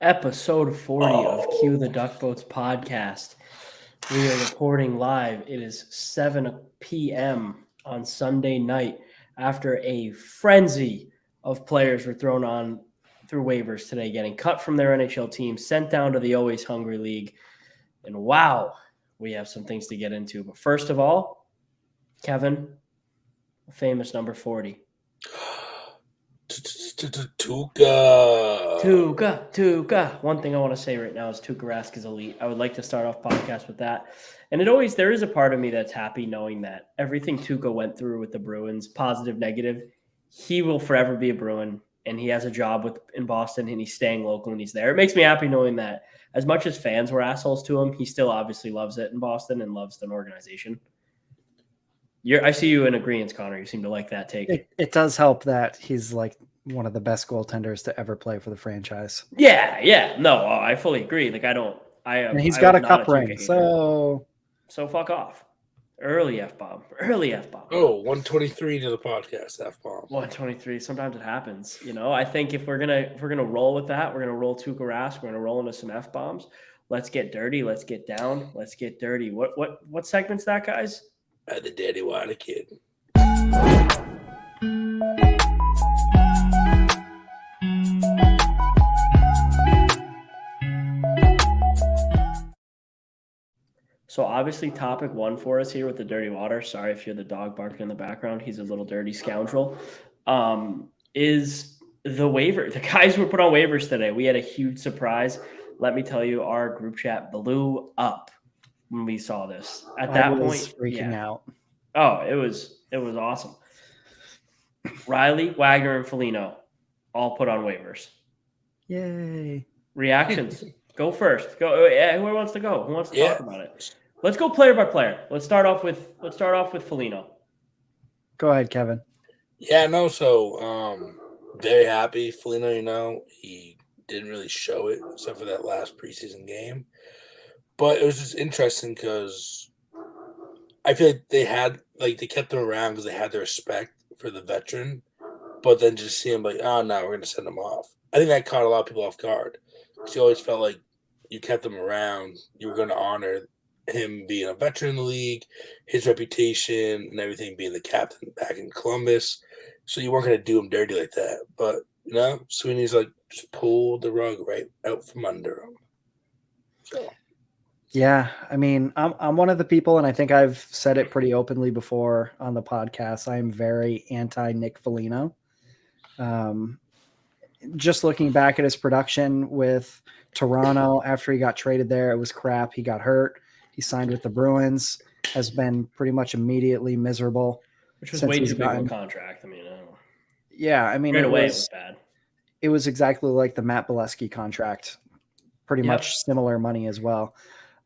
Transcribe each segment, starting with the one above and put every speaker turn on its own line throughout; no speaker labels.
Episode 40 of Cue the Duck Boats podcast. We are reporting live. It is 7 p.m. on Sunday night after a frenzy of players were thrown on through waivers today, getting cut from their NHL team, sent down to the Always Hungry League. And wow, we have some things to get into. But first of all, Kevin, famous number 40. Tuukka. One thing I want to say right now is Tuukka Rask is elite. I would like to start off podcast with that. And there is a part of me that's happy knowing that everything Tuukka went through with the Bruins, positive, negative, he will forever be a Bruin, and he has a job in Boston, and he's staying local, and he's there. It makes me happy knowing that as much as fans were assholes to him, he still obviously loves it in Boston and loves the organization. I see you in agreement, Connor. You seem to like that take.
It does help that he's like one of the best goaltenders to ever play for the franchise.
Yeah. No, I fully agree.
And he's got a cup ring, so
fuck off. Early F-bomb.
Oh, 123 to the podcast, F-bomb.
123. Sometimes it happens. I think if we're gonna roll with that, we're gonna roll Tuukka Rask. We're gonna roll into some F-bombs. Let's get dirty. Let's get down. Let's get dirty. What segment's that, guys?
The Daddy Water Kid.
So obviously topic one for us here with the dirty water. Sorry if you're the dog barking in the background. He's a little dirty scoundrel. Is the waiver. The guys were put on waivers today. We had a huge surprise. Let me tell you, our group chat blew up when we saw this. At that point,
freaking out.
Oh, it was awesome. Riley, Wagner, and Folino all put on waivers.
Yay.
Reactions. Go first. Go. Yeah, who wants to go? Who wants to talk about it? Let's go player by player. Let's start off with Folino.
Go ahead, Kevin.
Yeah, no, so very happy. Folino, he didn't really show it except for that last preseason game. But it was just interesting because I feel like they kept him around because they had the respect for the veteran, but then just see him like, oh no, we're gonna send him off. I think that caught a lot of people off guard because you always felt like you kept him around, you were going to honor him being a veteran in the league, his reputation and everything, being the captain back in Columbus. So you weren't going to do him dirty like that. But Sweeney's like just pulled the rug right out from under him. So.
Yeah, I mean, I'm one of the people, and I think I've said it pretty openly before on the podcast. I am very anti Nick Folino. Just looking back at his production with Toronto after he got traded there, it was crap. He got hurt. He signed with the Bruins, has been pretty much immediately miserable.
Which was way too big of a contract. I mean,
it
was bad.
It was exactly like the Matt Bolesky contract. Pretty much similar money as well.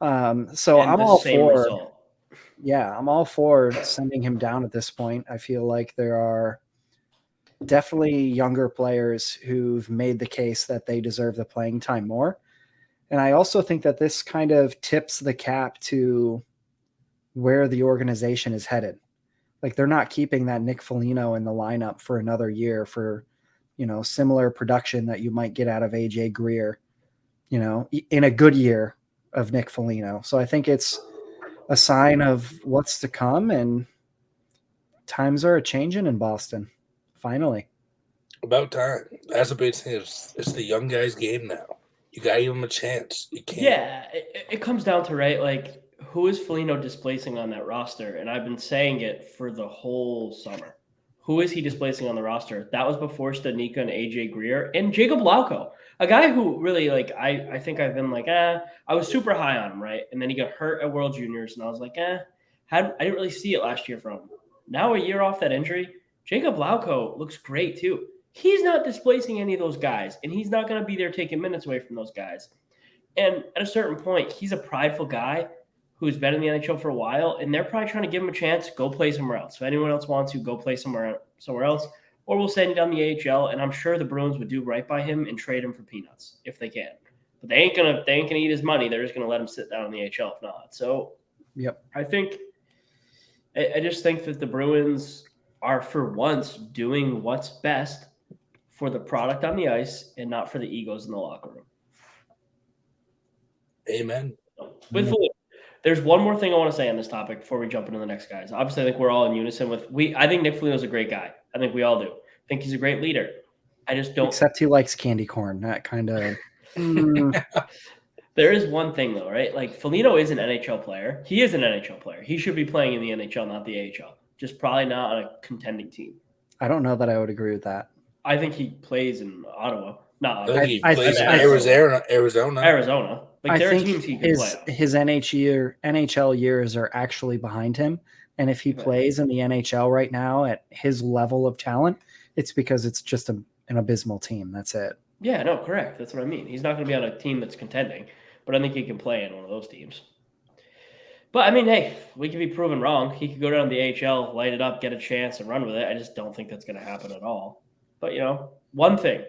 So I'm all for I'm all for sending him down at this point. I feel like there are definitely younger players who've made the case that they deserve the playing time more. And I also think that this kind of tips the cap to where the organization is headed. Like they're not keeping that Nick Folino in the lineup for another year for, similar production that you might get out of AJ Greer, in a good year of Nick Folino. So I think it's a sign of what's to come, and times are changing in Boston. Finally.
About time. That's the big thing. It's the young guy's game now. You got to give him a chance. You can't.
Yeah, it comes down to, right, like, who is Folino displacing on that roster? And I've been saying it for the whole summer. Who is he displacing on the roster? That was before Stanika and AJ Greer and Jacob Lauko, a guy who really, like, I think I've been like, I was super high on him, right? And then he got hurt at World Juniors, and I was like, I didn't really see it last year from him. Now a year off that injury, Jacob Lauko looks great too. He's not displacing any of those guys, and he's not going to be there taking minutes away from those guys. And at a certain point, he's a prideful guy who's been in the NHL for a while, and they're probably trying to give him a chance, go play somewhere else. If anyone else wants to, go play somewhere else, or we'll send him down the AHL, and I'm sure the Bruins would do right by him and trade him for peanuts if they can. But they ain't gonna eat his money. They're just gonna let him sit down in the AHL if not. So I just think that the Bruins are for once doing what's best for the product on the ice and not for the egos in the locker room.
Amen.
With Folino. There's one more thing I want to say on this topic before we jump into the next guys. Obviously, I think we're all in unison with I think Nick Folino is a great guy. I think we all do. I think he's a great leader. I just don't.
Except he likes candy corn. That kind of.
There is one thing though, right? Like Folino is an NHL player. He is an NHL player. He should be playing in the NHL, not the AHL. Just probably not on a contending team.
I don't know that I would agree with that.
I think he plays in Ottawa. Not Ottawa.
I think he plays in Arizona.
Like there are teams he can play on.
His NHL years are actually behind him. And if he plays in the NHL right now at his level of talent, it's because it's just an abysmal team. That's it.
Yeah, no, correct. That's what I mean. He's not going to be on a team that's contending, but I think he can play in one of those teams. But, I mean, hey, we could be proven wrong. He could go down to the AHL, light it up, get a chance, and run with it. I just don't think that's going to happen at all. But, one thing.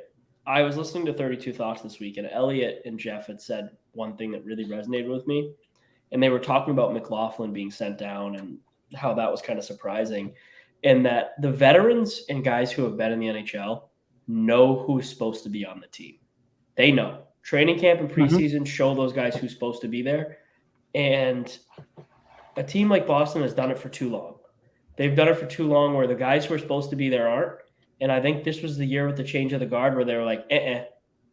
I was listening to 32 Thoughts this week, and Elliot and Jeff had said one thing that really resonated with me. And they were talking about McLaughlin being sent down and how that was kind of surprising. And that the veterans and guys who have been in the NHL know who's supposed to be on the team. They know. Training camp and preseason show those guys who's supposed to be there. And a team like Boston has done it for too long. They've done it for too long where the guys who are supposed to be there aren't. And I think this was the year with the change of the guard where they were like,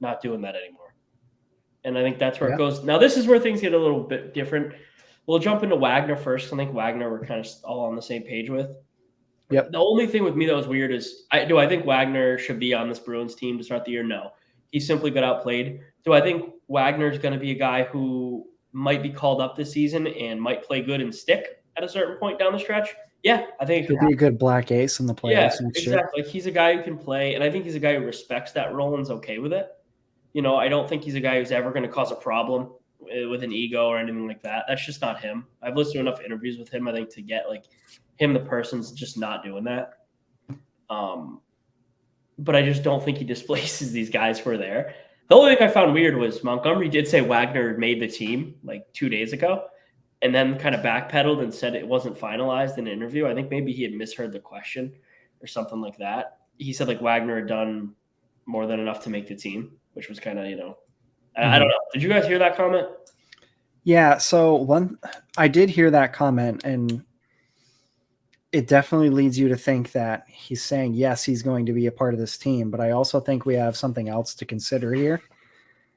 not doing that anymore. And I think that's where it goes. Now, this is where things get a little bit different. We'll jump into Wagner first. I think Wagner we're kind of all on the same page with.
Yep.
The only thing with me that was weird is, do I think Wagner should be on this Bruins team to start the year? No. He simply got outplayed. Do I think Wagner's going to be a guy who might be called up this season and might play good and stick at a certain point down the stretch? Yeah, I think
he could be a good black ace in the playoffs next year.
Exactly. Like he's a guy who can play, and I think he's a guy who respects that role and is okay with it. I don't think he's a guy who's ever going to cause a problem with an ego or anything like that. That's just not him. I've listened to enough interviews with him, I think, to get like him, the person's just not doing that. But I just don't think he displaces these guys who are there. The only thing I found weird was Montgomery did say Wagner made the team like 2 days ago and then kind of backpedaled and said it wasn't finalized in an interview. I think maybe he had misheard the question or something like that. He said like Wagner had done more than enough to make the team, which was kind of, I don't know. Did you guys hear that comment?
Yeah. So I did hear that comment, and it definitely leads you to think that he's saying, yes, he's going to be a part of this team. But I also think we have something else to consider here,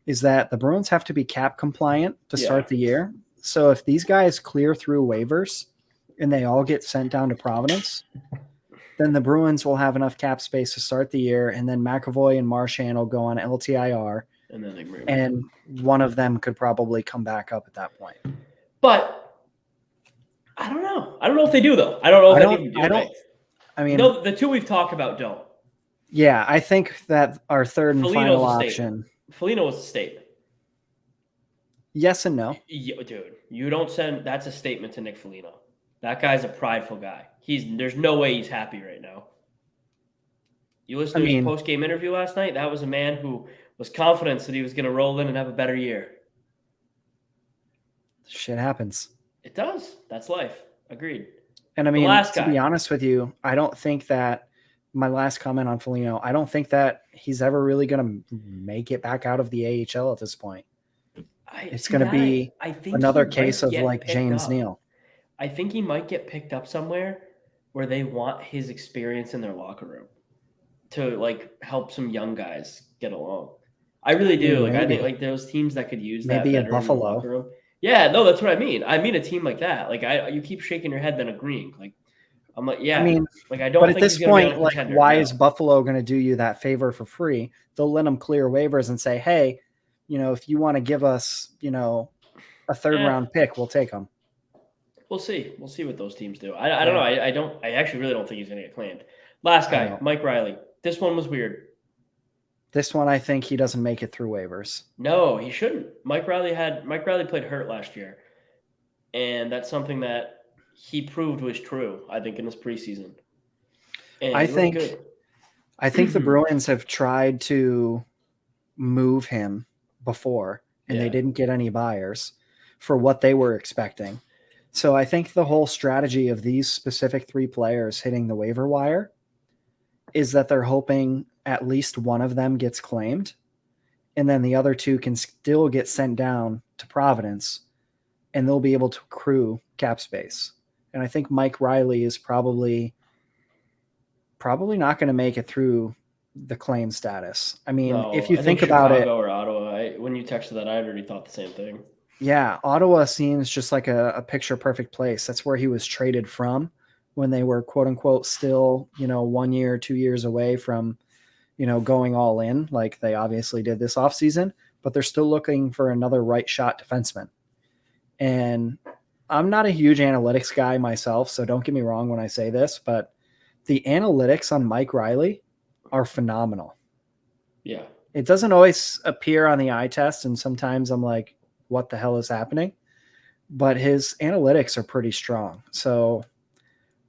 is that the Bruins have to be cap compliant to start the year. So if these guys clear through waivers and they all get sent down to Providence, then the Bruins will have enough cap space to start the year. And then McAvoy and Marchand will go on LTIR.
And then
and one of them could probably come back up at that point.
But I don't know. I don't know if they do, though. I don't know if they even do.
I mean,
no, the two we've talked about don't.
Yeah, I think that our third and final option.
Folino was a statement.
Yes and no.
Dude, you don't send – that's a statement to Nick Folino. That guy's a prideful guy. There's no way he's happy right now. You listened to his post-game interview last night? That was a man who was confident that he was going to roll in and have a better year.
Shit happens.
It does. That's life. Agreed.
And I mean, to be honest with you, I don't think that my last comment on Folino, I don't think that he's ever really going to make it back out of the AHL at this point. It's going to be another case of like James Neal.
I think he might get picked up somewhere where they want his experience in their locker room to like help some young guys get along. I really do. Like I think like those teams that could use that.
Maybe in Buffalo.
Yeah, no, that's what I mean. I mean a team like that. Like you keep shaking your head then agreeing. Like I'm like, yeah.
I mean,
like I don't.
But at this point, like, why is Buffalo going to do you that favor for free? They'll let them clear waivers and say, hey, if you want to give us, a third round pick, we'll take them.
We'll see. We'll see what those teams do. I don't know. I actually really don't think he's going to get claimed. Last guy, Mike Riley. This one was weird.
This one, I think he doesn't make it through waivers.
No, he shouldn't. Mike Riley played hurt last year. And that's something that he proved was true, I think, in this preseason. And
I think the Bruins have tried to move him before, and they didn't get any buyers for what they were expecting. So I think the whole strategy of these specific three players hitting the waiver wire is that they're hoping at least one of them gets claimed, and then the other 2 can still get sent down to Providence, and they'll be able to accrue cap space. And I think Mike Riley is probably not going to make it through the claim status. I mean, if you think about it,
Chicago or Ottawa, when you texted that, I already thought the same thing.
Yeah, Ottawa seems just like a picture perfect place. That's where he was traded from when they were quote unquote still, 1 year, 2 years away from, going all in like they obviously did this offseason, but they're still looking for another right shot defenseman. And I'm not a huge analytics guy myself, so don't get me wrong when I say this, but the analytics on Mike Riley are phenomenal.
Yeah.
It doesn't always appear on the eye test, and sometimes I'm like, what the hell is happening? But his analytics are pretty strong. So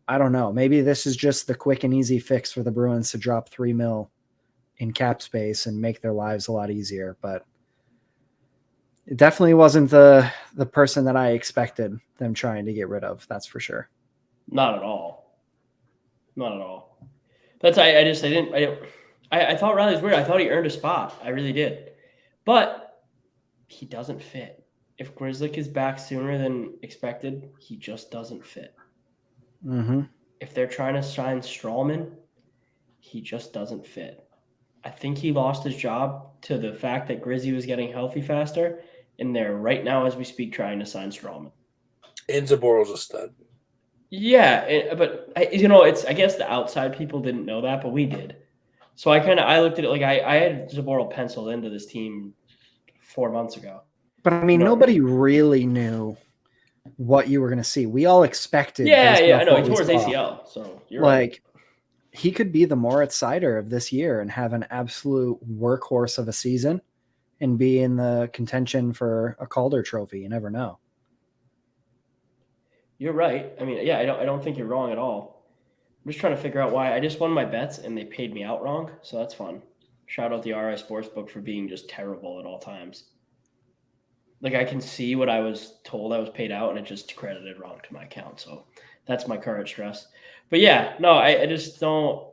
I don't know. Maybe this is just the quick and easy fix for the Bruins to drop $3 million in cap space and make their lives a lot easier. But it definitely wasn't the person that I expected them trying to get rid of. That's for sure.
Not at all. Not at all. That's I thought Riley was weird. I thought he earned a spot. I really did. But he doesn't fit. If Grzelcyk is back sooner than expected, he just doesn't fit.
Mm-hmm.
If they're trying to sign Strawman, he just doesn't fit. I think he lost his job to the fact that Grizzy was getting healthy faster, and they're right now, as we speak, trying to sign Strawman.
And Zaboril's a stud.
Yeah, but it's I guess the outside people didn't know that, but we did. So I looked at it like I had Zaboral penciled into this team 4 months ago.
But I mean, nobody really knew what you were going to see. We all expected.
Yeah, I know. He tore his ACL, so you're right.
He could be the Moritz Seider of this year and have an absolute workhorse of a season and be in the contention for a Calder Trophy. You never know.
You're right. I mean, yeah, I don't think you're wrong at all. I'm just trying to figure out why. I just won my bets and they paid me out wrong, so that's fun. Shout out the RI Sportsbook for being just terrible at all times. Like, I can see what I was told I was paid out, and it just credited wrong to my account. So that's my current stress. But yeah, no, I just don't.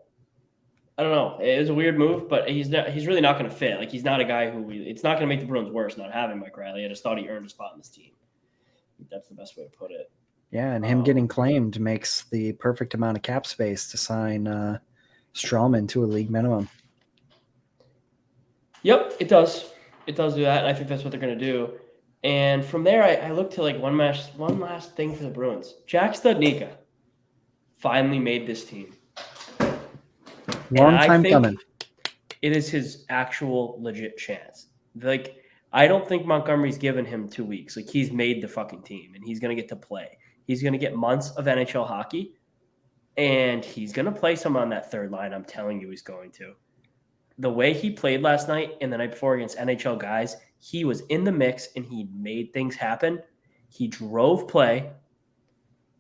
I don't know. It was a weird move, but he's really not going to fit. Like, he's not a guy it's not going to make the Bruins worse not having Mike Riley. I just thought he earned a spot in this team. I think that's the best way to put it.
Yeah, and him getting claimed makes the perfect amount of cap space to sign Strawman to a league minimum.
Yep, it does. It does do that, and I think that's what they're going to do. And from there, I look to like one last thing for the Bruins. Jack Studnicka finally made this team.
Long time coming.
It is his actual legit chance. Like, I don't think Montgomery's given him 2 weeks. Like, he's made the fucking team, and he's going to get to play. He's going to get months of NHL hockey, and he's going to play someone on that third line. I'm telling you he's going to. The way he played last night and the night before against NHL guys, he was in the mix and he made things happen. He drove play,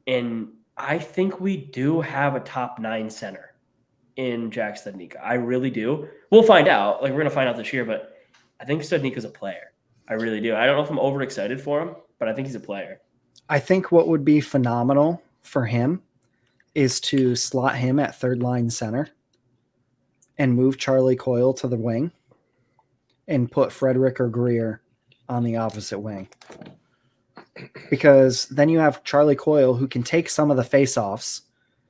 and I think we do have a top 9 center in Jack Studnicka. I really do. We'll find out. Like, we're going to find out this year, but I think Studnicka's a player. I really do. I don't know if I'm overexcited for him, but I think he's a player.
I think what would be phenomenal for him is to slot him at third line center and move Charlie Coyle to the wing and put Frederick or Greer on the opposite wing. Because then you have Charlie Coyle who can take some of the face-offs.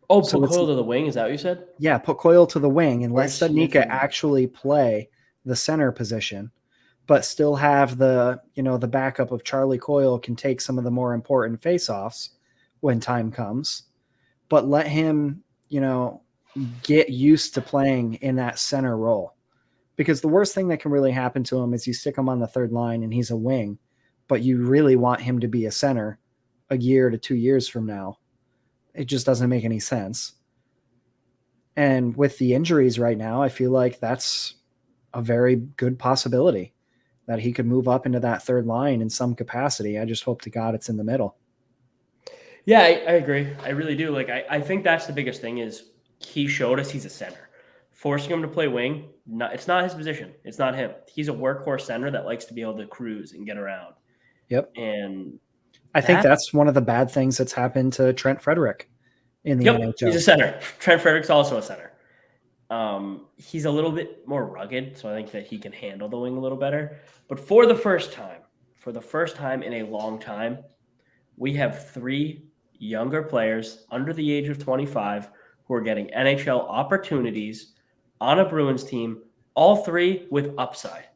Oh, put Coyle to the wing? Is that what you said?
Yeah, put Coyle to the wing and let Studnicka actually play the center position, but still have the backup of Charlie Coyle can take some of the more important face-offs when time comes, but let him, get used to playing in that center role. Because the worst thing that can really happen to him is you stick him on the third line and he's a wing, but you really want him to be a center a year to 2 years from now. It just doesn't make any sense. And with the injuries right now, I feel like that's a very good possibility that he could move up into that third line in some capacity. I just hope to God it's in the middle.
Yeah, I agree. I really do. Like, I think that's the biggest thing is he showed us he's a center. Forcing him to play wing, it's not his position. It's not him. He's a workhorse center that likes to be able to cruise and get around.
Yep.
And
I think that's one of the bad things that's happened to Trent Frederick in the NHL.
He's a center. Trent Frederick's also a center. He's a little bit more rugged, so I think that he can handle the wing a little better. But for the first time in a long time, we have 3 younger players under the age of 25 who are getting NHL opportunities on a Bruins team, all 3 with upside.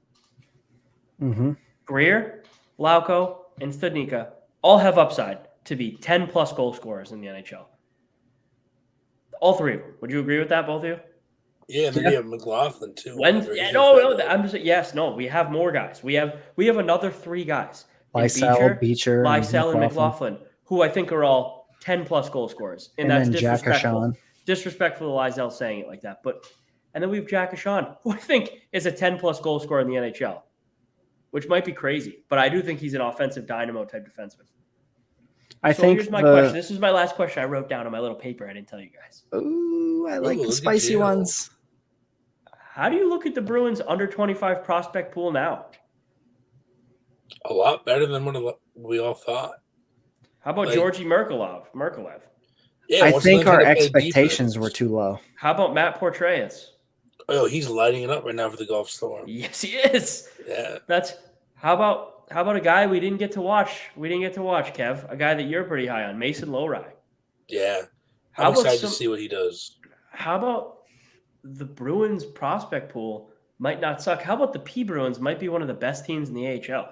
Mm-hmm.
Greer, Lauko, and Studnicka all have upside to be 10-plus goal scorers in the NHL. All 3 of them. Would you agree with that, both of you?
Yeah, and then you have McLaughlin too.
We have more guys. We have another 3 guys.
Beecher,
and McLaughlin, who I think are all 10-plus goal scorers. And that's disrespectful. Disrespectful to Lysell saying it like that. And then we have Jack Ashon, who I think is a 10-plus goal scorer in the NHL, which might be crazy. But I do think he's an offensive dynamo type defenseman. Here's my question. This is my last question I wrote down on my little paper. I didn't tell you guys.
Ooh, I like the spicy ones.
How do you look at the Bruins under 25 prospect pool now?
A lot better than what we all thought.
How about Georgi Merkelev?
Yeah, I think our expectations were too low.
How about Matt Portreas?
Oh, he's lighting it up right now for the Gulf Storm.
Yes, he is.
Yeah.
How about a guy we didn't get to watch? We didn't get to watch, Kev. A guy that you're pretty high on, Mason Lohrei.
Yeah. I'm excited to see what he does.
How about the Bruins prospect pool might not suck? How about the P Bruins might be one of the best teams in the AHL?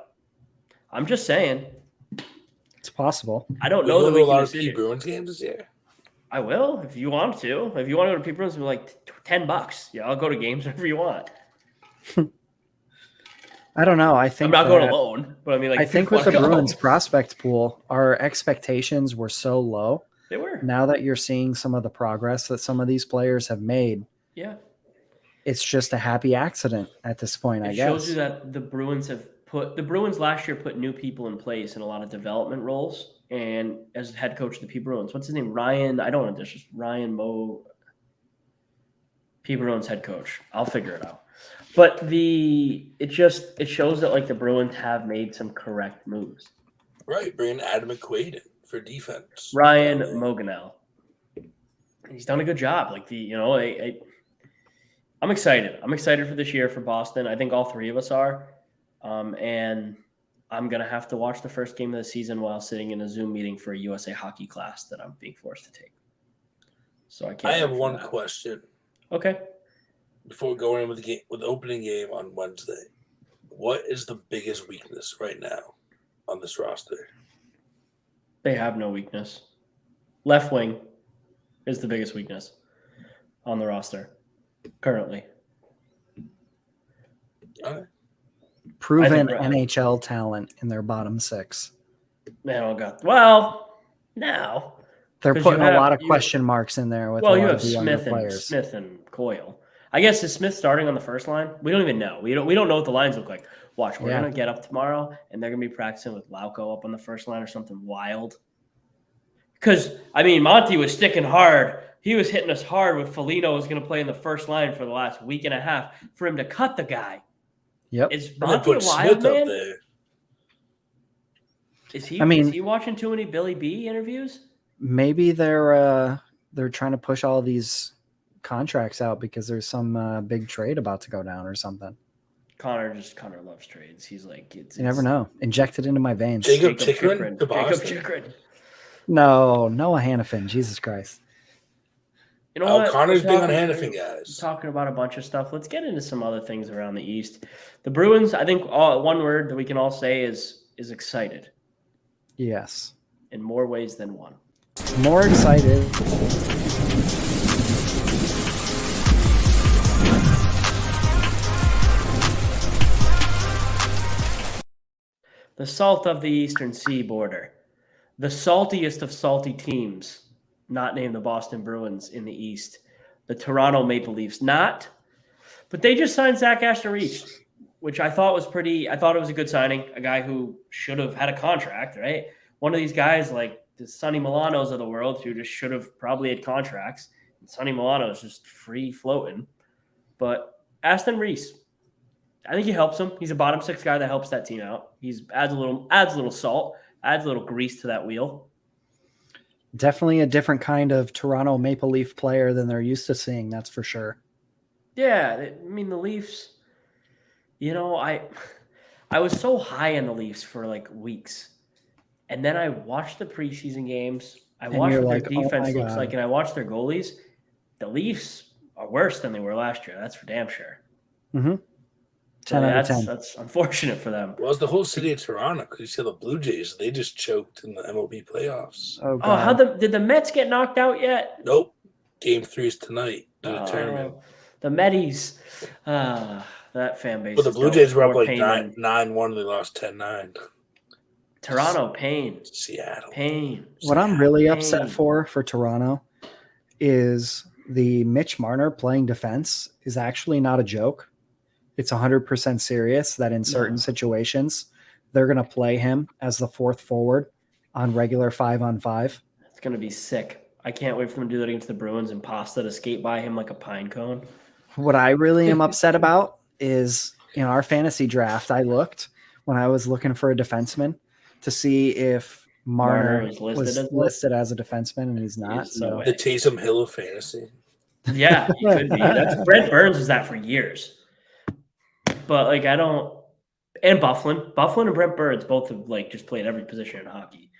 I'm just saying.
It's possible.
I don't know that we
can a lot of
P
Bruins games this year.
I will if you want to. If you want to go to P Bruins, it'll be like $10. Yeah, I'll go to games whenever you want.
I don't know. I think
I'm not going alone, but I mean,
I think with the Bruins prospect pool, our expectations were so low.
They were.
Now that you're seeing some of the progress that some of these players have made,
yeah,
it's just a happy accident at this point. I guess
it shows you that the Bruins last year put new people in place in a lot of development roles. And as head coach of the P Bruins, what's his name? Ryan. I don't want to disrespect Ryan Moe. P Bruins head coach. I'll figure it out. But it shows that like the Bruins have made some correct moves.
Right, bringing Adam McQuaid in for defense.
Ryan Moganel. He's done a good job. Like I'm excited. I'm excited for this year for Boston. I think all 3 of us are. And I'm going to have to watch the first game of the season while sitting in a Zoom meeting for a USA hockey class that I'm being forced to take. So I can't.
I have one question.
Okay.
Before we go in with the opening game on Wednesday, what is the biggest weakness right now on this roster?
They have no weakness. Left wing is the biggest weakness on the roster currently.
All right.
Proven NHL talent in their bottom 6.
No.
They're putting a lot of question marks in there with
you have Smith and Coyle. I guess is Smith starting on the first line? We don't even know. We don't know what the lines look like. Watch, we're gonna get up tomorrow and they're gonna be practicing with Lauko up on the first line or something wild. Because Monty was sticking hard. He was hitting us hard with Folino was gonna play in the first line for the last week and a half for him to cut the guy.
Yep.
Is Monty a wild man? Is he watching too many Billy B interviews? Maybe
they're trying to push all these contracts out because there's some big trade about to go down or something.
Connor loves trades. He's like, you
never know. Inject it into my veins.
Jacob Chikrin.
No, Noah Hannafin. Jesus Christ.
You know what?
Connor's big on Hannafin, guys.
Talking about a bunch of stuff. Let's get into some other things around the East. The Bruins, I think one word that we can all say is excited.
Yes.
In more ways than one.
More excited.
The salt of the Eastern Seaboard. The saltiest of salty teams. Not named the Boston Bruins in the East. The Toronto Maple Leafs not. But they just signed Zach Aston-Reese, which I thought was it was a good signing. A guy who should have had a contract, right? One of these guys like the Sonny Milanos of the world who just should have probably had contracts. And Sonny Milano is just free floating. But Aston-Reese, I think he helps him. He's a bottom 6 guy that helps that team out. He adds a little salt, adds a little grease to that wheel.
Definitely a different kind of Toronto Maple Leaf player than they're used to seeing, that's for sure.
Yeah, I mean the Leafs. I was so high on the Leafs for like weeks, and then I watched the preseason games. I
And
watched
you're
what their
like, oh my
defense looks
God.
like, and I watched their goalies. The Leafs are worse than they were last year. That's for damn sure.
Mm-hmm. 10 out of 10.
That's unfortunate for them.
Well, it's the whole city of Toronto because you see the Blue Jays. They just choked in the MLB playoffs.
Oh God.
Did the Mets get knocked out yet?
Nope. Game 3 is tonight to determine.
The Metis. That fan base.
But the Blue Jays were up like 9-1. They lost 10-9.
Toronto, pain.
Seattle.
Pain.
What I'm really upset for Toronto is the Mitch Marner playing defense is actually not a joke. It's 100% serious that in certain situations, they're going to play him as the fourth forward on regular 5-on-5.
It's going to be sick. I can't wait for them to do that against the Bruins and Pasta to skate by him like a pine cone.
What I really am upset about is in our fantasy draft, I looked when I was looking for a defenseman to see if Marner was listed as a defenseman, and he's not. So
the Taysom Hill of fantasy.
Yeah, he could be. Brent Burns is that for years. But like I don't, and Bufflin and Brent Burns both have like just played every position in hockey.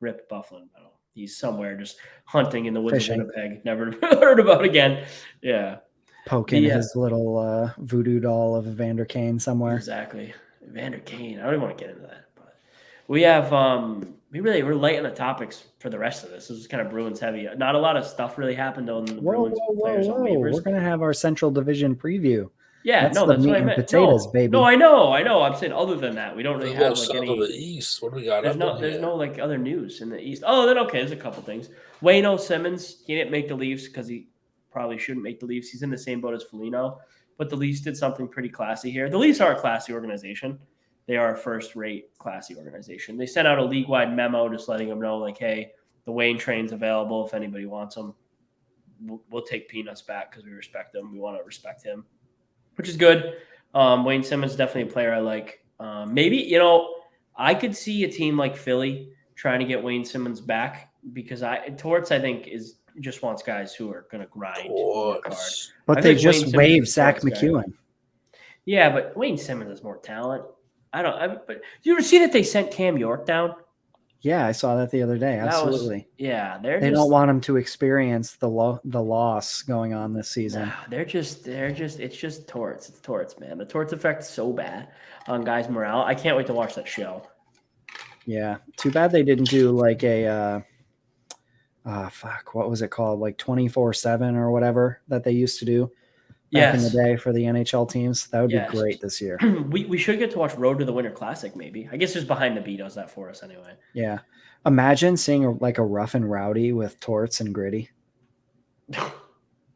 Rip Bufflin. I don't know. He's somewhere just hunting in the woods of Winnipeg. Never heard about again. Yeah,
poking his little voodoo doll of Evander Kane somewhere.
Exactly, Evander Kane. I don't even want to get into that. But we have we're light on the topics for the rest of this. This is kind of Bruins heavy. Not a lot of stuff really happened on the Bruins players on waivers.
We're gonna have our Central Division preview.
Yeah, that's
what I meant. Potatoes, baby.
No, I know. I'm saying other than that, we don't really have like any.
Of the East. What do we got?
There's no like other news in the East. Oh, then okay, there's a couple things. Wayno Simmons, he didn't make the Leafs because he probably shouldn't make the Leafs. He's in the same boat as Folino, but the Leafs did something pretty classy here. The Leafs are a classy organization. They are a first-rate classy organization. They sent out a league-wide memo just letting them know, like, hey, the Wayne train's available if anybody wants them. We'll take Peanuts back because we respect them. We want to respect him, which is good. Wayne Simmons is definitely a player I like. Maybe, I could see a team like Philly trying to get Wayne Simmons back because Torts, I think, just wants guys who are going to grind.
But they just waived Zach McEwen.
Yeah, but Wayne Simmons has more talent. But you ever see that they sent Cam York down?
Yeah, I saw that the other day. Absolutely.
They
don't want him to experience the loss going on this season.
Nah, it's just Torts. It's Torts, man. The Torts effect is so bad on guys' morale. I can't wait to watch that show.
Yeah. Too bad they didn't do like a what was it called? Like 24/7 or whatever that they used to do back in the day for the NHL teams. That would be great this year.
We should get to watch Road to the Winter Classic, maybe. I guess just Behind the Beat does that for us anyway.
Yeah. Imagine seeing a Rough and Rowdy with Torts and Gritty.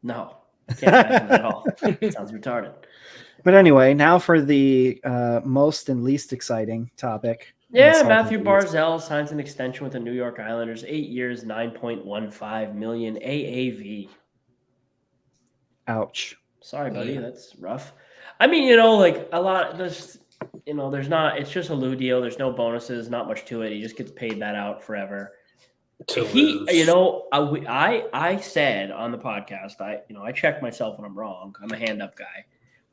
No. I can't imagine that at all. Sounds retarded.
But anyway, now for the most and least exciting topic.
Yeah, Matthew Barzal signs an extension with the New York Islanders, 8 years, $9.15 million AAV.
Ouch.
Sorry, buddy. That's rough. I mean, like a lot. There's not. It's just a Lou deal. There's no bonuses. Not much to it. He just gets paid that out forever. I said on the podcast, I check myself when I'm wrong. I'm a hand up guy.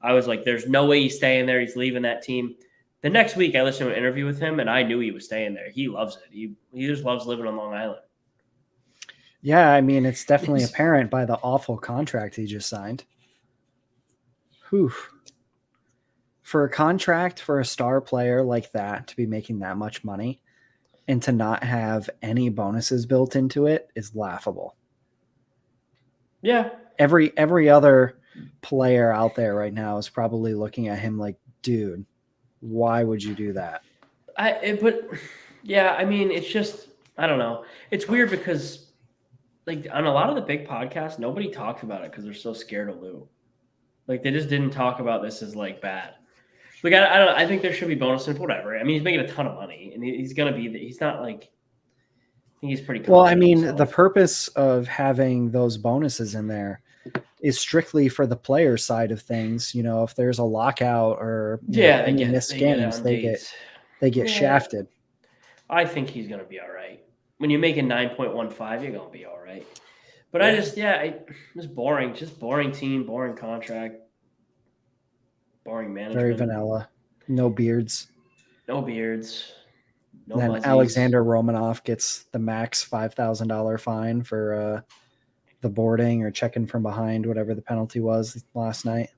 I was like, there's no way he's staying there. He's leaving that team. The next week, I listened to an interview with him, and I knew he was staying there. He loves it. He just loves living on Long Island.
Yeah, I mean, it's definitely apparent by the awful contract he just signed. Whew. For a contract for a star player like that to be making that much money and to not have any bonuses built into it is laughable.
Yeah.
Every other player out there right now is probably looking at him like, dude, why would you do that?
I mean, it's just, I don't know. It's weird because like on a lot of the big podcasts, nobody talks about it because they're so scared of Lou. Like they just didn't talk about this as like bad. Like I don't know. I think there should be bonuses, whatever. I mean, he's making a ton of money, and he's gonna be. He's not like. I think he's pretty.
Well, I mean, the purpose of having those bonuses in there is strictly for the player side of things. If there's a lockout or
they
missed games, they get shafted.
I think he's gonna be all right. When you're making 9.15, you're gonna be all right. But it was boring. Just boring team, boring contract, boring management.
Very vanilla. No beards.
No beards. No
then
muzzies.
Alexander Romanov gets the max $5,000 fine for the boarding or checking from behind, whatever the penalty was last night.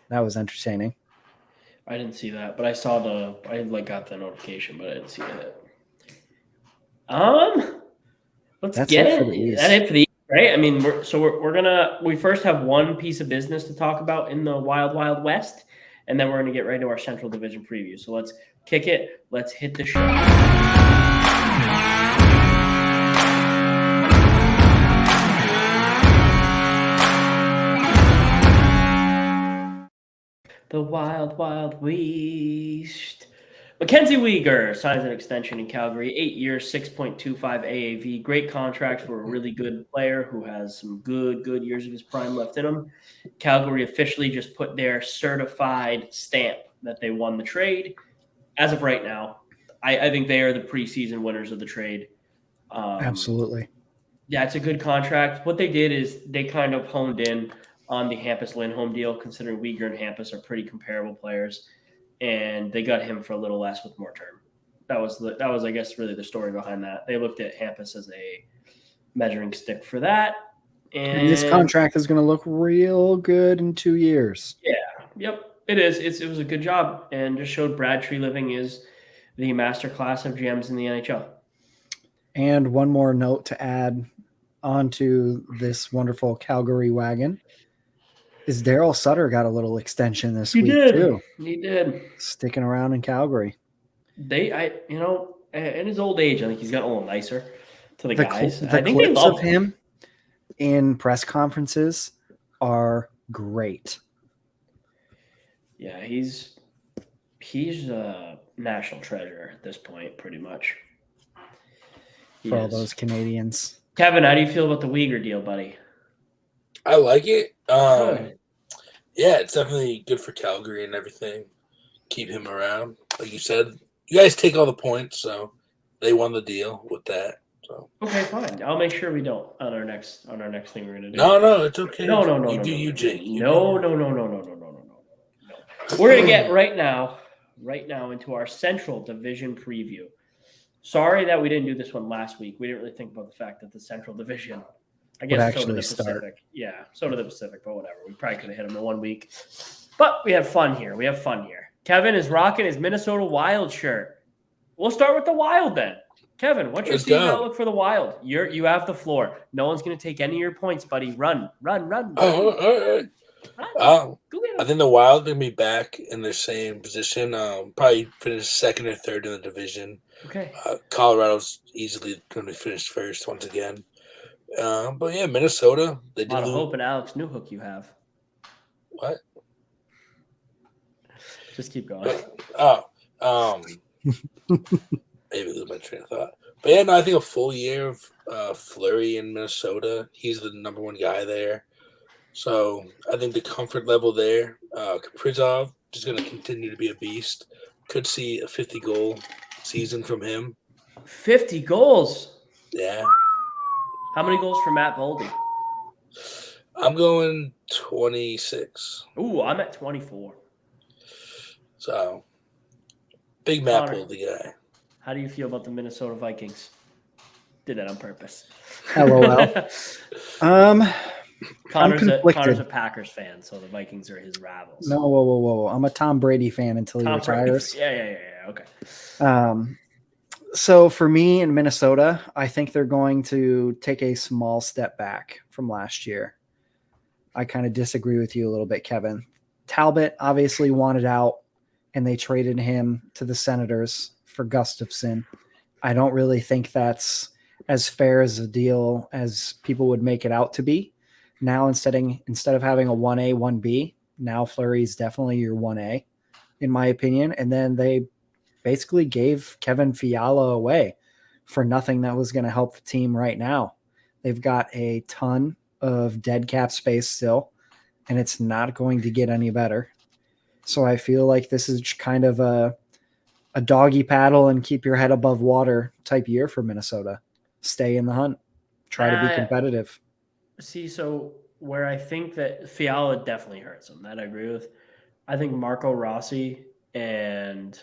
That was entertaining.
I didn't see that, but I saw I got the notification, but I didn't see it. Let's get it. That's it for the East, right? I mean, we first have one piece of business to talk about in the Wild Wild West, and then we're gonna get right to our Central Division preview. So let's kick it. Let's hit the show. The Wild Wild West. Mackenzie Weegar signs an extension in Calgary, 8 years, 6.25 AAV. Great contract for a really good player who has some good years of his prime left in him. Calgary officially just put their certified stamp that they won the trade. As of right now, I think they are the preseason winners of the trade.
Absolutely.
Yeah, it's a good contract. What they did is they kind of honed in on the Hampus Lindholm deal, considering Weegar and Hampus are pretty comparable players. And they got him for a little less with more term. That was, I guess, really the story behind that. They looked at Hampus as a measuring stick for that. And
this contract is going to look real good in 2 years.
Yeah. Yep. It is. It was a good job and just showed Brad Treliving is the masterclass of GMs in the NHL.
And one more note to add onto this wonderful Calgary wagon. Is Daryl Sutter got a little extension this week too?
He did.
Sticking around in Calgary.
In his old age, I think he's gotten a little nicer to the guys.
I think clips of him in press conferences are great.
Yeah, he's a national treasure at this point, pretty much.
For all those Canadians.
Kevin, how do you feel about the Weegar deal, buddy?
I like it. Yeah, it's definitely good for Calgary and everything. Keep him around. Like you said, you guys take all the points, so they won the deal with that. So
okay, fine. I'll make sure we don't on our next thing we're gonna do.
No, it's okay.
No.
You, Jake.
No. We're gonna get right now into our Central Division preview. Sorry that we didn't do this one last week. We didn't really think about the fact that the Central Division, I guess, so did the Pacific. Yeah, so did the Pacific, but whatever. We probably could have hit them in 1 week. But we have fun here. Kevin is rocking his Minnesota Wild shirt. We'll start with the Wild then. Kevin, what's your season outlook for the Wild? You have the floor. No one's going to take any of your points, buddy. Run.
Oh, all right. I think the Wild are going to be back in their same position. Probably finish second or third in the division.
Okay.
Colorado's easily going to be finished first once again. But yeah, Minnesota. They did
a lot of hope in Alex Newhook you have.
What?
Just keep going.
Maybe lose my train of thought. But yeah, no, I think a full year of Fleury in Minnesota. He's the number one guy there. So I think the comfort level there. Kaprizov just going to continue to be a beast. Could see a 50-goal season from him.
50 goals?
Yeah.
How many goals for Matt Boldy?
I'm going 26.
Ooh, I'm at 24.
So, big Matt Boldy guy.
How do you feel about the Minnesota Vikings? Did that on purpose.
LOL.
Connor's a Packers fan, so the Vikings are his rivals.
No, whoa. I'm a Tom Brady fan until he retires.
Yeah. Okay.
So for me in Minnesota, I think they're going to take a small step back from last year. I kind of disagree with you a little bit, Kevin. Talbot obviously wanted out, and they traded him to the Senators for Gustafsson. I don't really think that's as fair as a deal as people would make it out to be. Now, instead of having a 1A, 1B, now Fleury is definitely your 1A, in my opinion. And then they basically gave Kevin Fiala away for nothing that was going to help the team right now. They've got a ton of dead cap space still, and it's not going to get any better. So I feel like this is kind of a doggy paddle and keep your head above water type year for Minnesota. Stay in the hunt. Try to be competitive.
See, so where I think that Fiala definitely hurts him, that I agree with. I think Marco Rossi and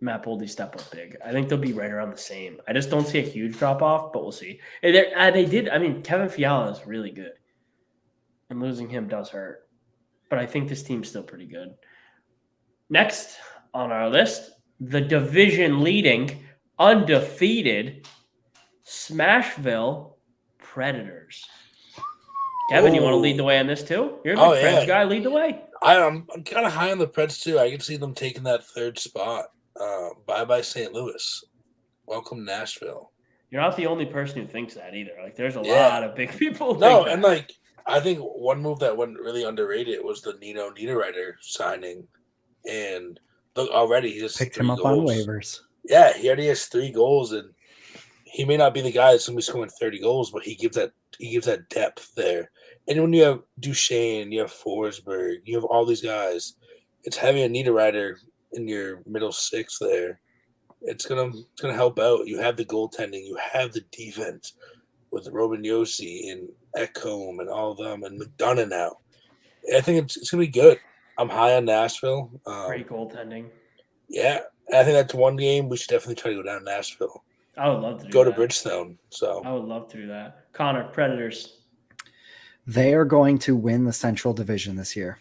Matt Boldy step up big. I think they'll be right around the same. I just don't see a huge drop off, but we'll see. And they did. I mean, Kevin Fiala is really good, and losing him does hurt. But I think this team's still pretty good. Next on our list, the division leading, undefeated Smashville Predators. Kevin, you want to lead the way on this too? You're a big Preds guy. Lead the way.
I'm kind of high on the Preds too. I can see them taking that third spot. Bye St. Louis. Welcome Nashville.
You're not the only person who thinks that either. Like, there's a lot of big people.
And like I think one move that went really underrated was the Nino Niederreiter signing, and look, already he just
picked him up on waivers.
Yeah, he already has 3 goals, and he may not be the guy that's going to be scoring 30 goals, but he gives that depth there. And when you have Duchesne, you have Forsberg, you have all these guys, it's having a Niederreiter in your middle 6 there. It's gonna help out. You have the goaltending, you have the defense with Robin Yossi and Ekholm and all of them, and McDonough now. I think it's gonna be good. I'm high on Nashville.
Great goaltending.
Yeah, I think that's one game we should definitely try to go down to Nashville.
I would love to
go to Bridgestone. So
I would love to do that. Connor, Predators.
They are going to win the Central Division this year.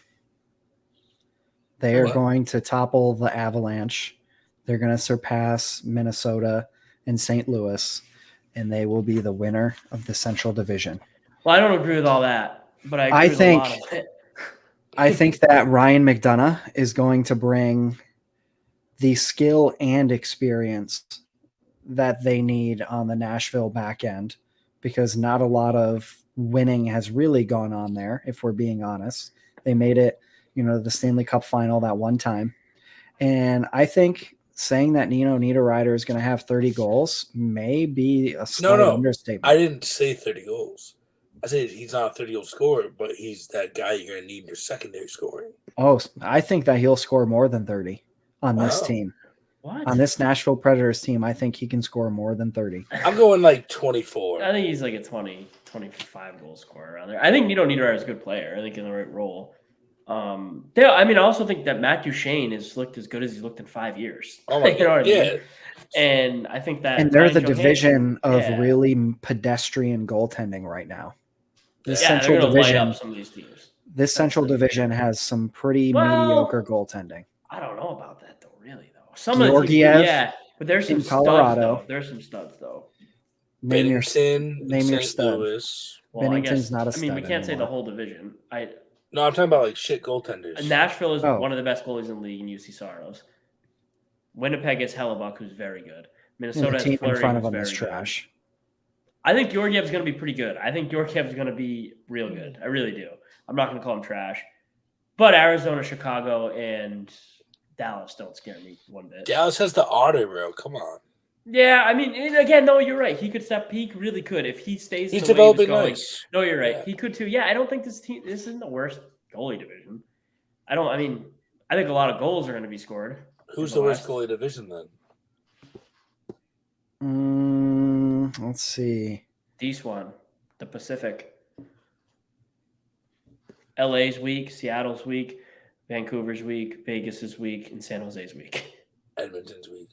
They are going to topple the Avalanche. They're going to surpass Minnesota and St. Louis, and they will be the winner of the Central Division.
Well, I don't agree with all that, but I agree with a lot of it.
I think that Ryan McDonough is going to bring the skill and experience that they need on the Nashville back end, because not a lot of winning has really gone on there, if we're being honest. They made it, the Stanley Cup final that one time. And I think saying that Nino Niederreiter is going to have 30 goals may be a slight understatement.
I didn't say 30 goals. I said he's not a 30-goal scorer, but he's that guy you're going to need in your secondary scoring.
Oh, I think that he'll score more than 30 on this team.
What?
On this Nashville Predators team, I think he can score more than 30.
I'm going like 24.
I think he's like a 20, 25 goal scorer around there. I think Nino Niederreiter is a good player. I think in the right role. I also think that Matt Duchesne has looked as good as he's looked in 5 years.
Oh my God.
Yeah. And I think that,
and they're the division of really pedestrian goaltending right now. This Central Division,
some of these teams.
This Central Division has some pretty mediocre goaltending.
I don't know about that though. Really though, some
Georgiev,
of the teams, but there's some
Colorado.
Studs, there's some studs though.
Name your stud.
Well,
Bennington's not a stud.
I mean, we can't
anymore.
say the whole division.
No, I'm talking about like shit goaltenders.
Nashville is one of the best goalies in the league in UC Saros. Winnipeg is Hellebuck, who's very good. Minnesota
the team
Fleury,
in front of them
is
trash.
Good. I think Georgiev's going to be pretty good. I think Georgiev's going to be real good. I really do. I'm not going to call him trash. But Arizona, Chicago, and Dallas don't scare me one bit.
Dallas has the Otter, bro. Come on.
Yeah, I mean, again, no, you're right. He really could if he stays.
He's developing nice.
No, you're right. Yeah. He could too. Yeah, I don't think this isn't the worst goalie division. I think a lot of goals are going to be scored.
Who's the worst goalie division then?
Let's see.
This one, the Pacific. LA's weak, Seattle's weak, Vancouver's weak, Vegas is weak, and San Jose's weak.
Edmonton's weak.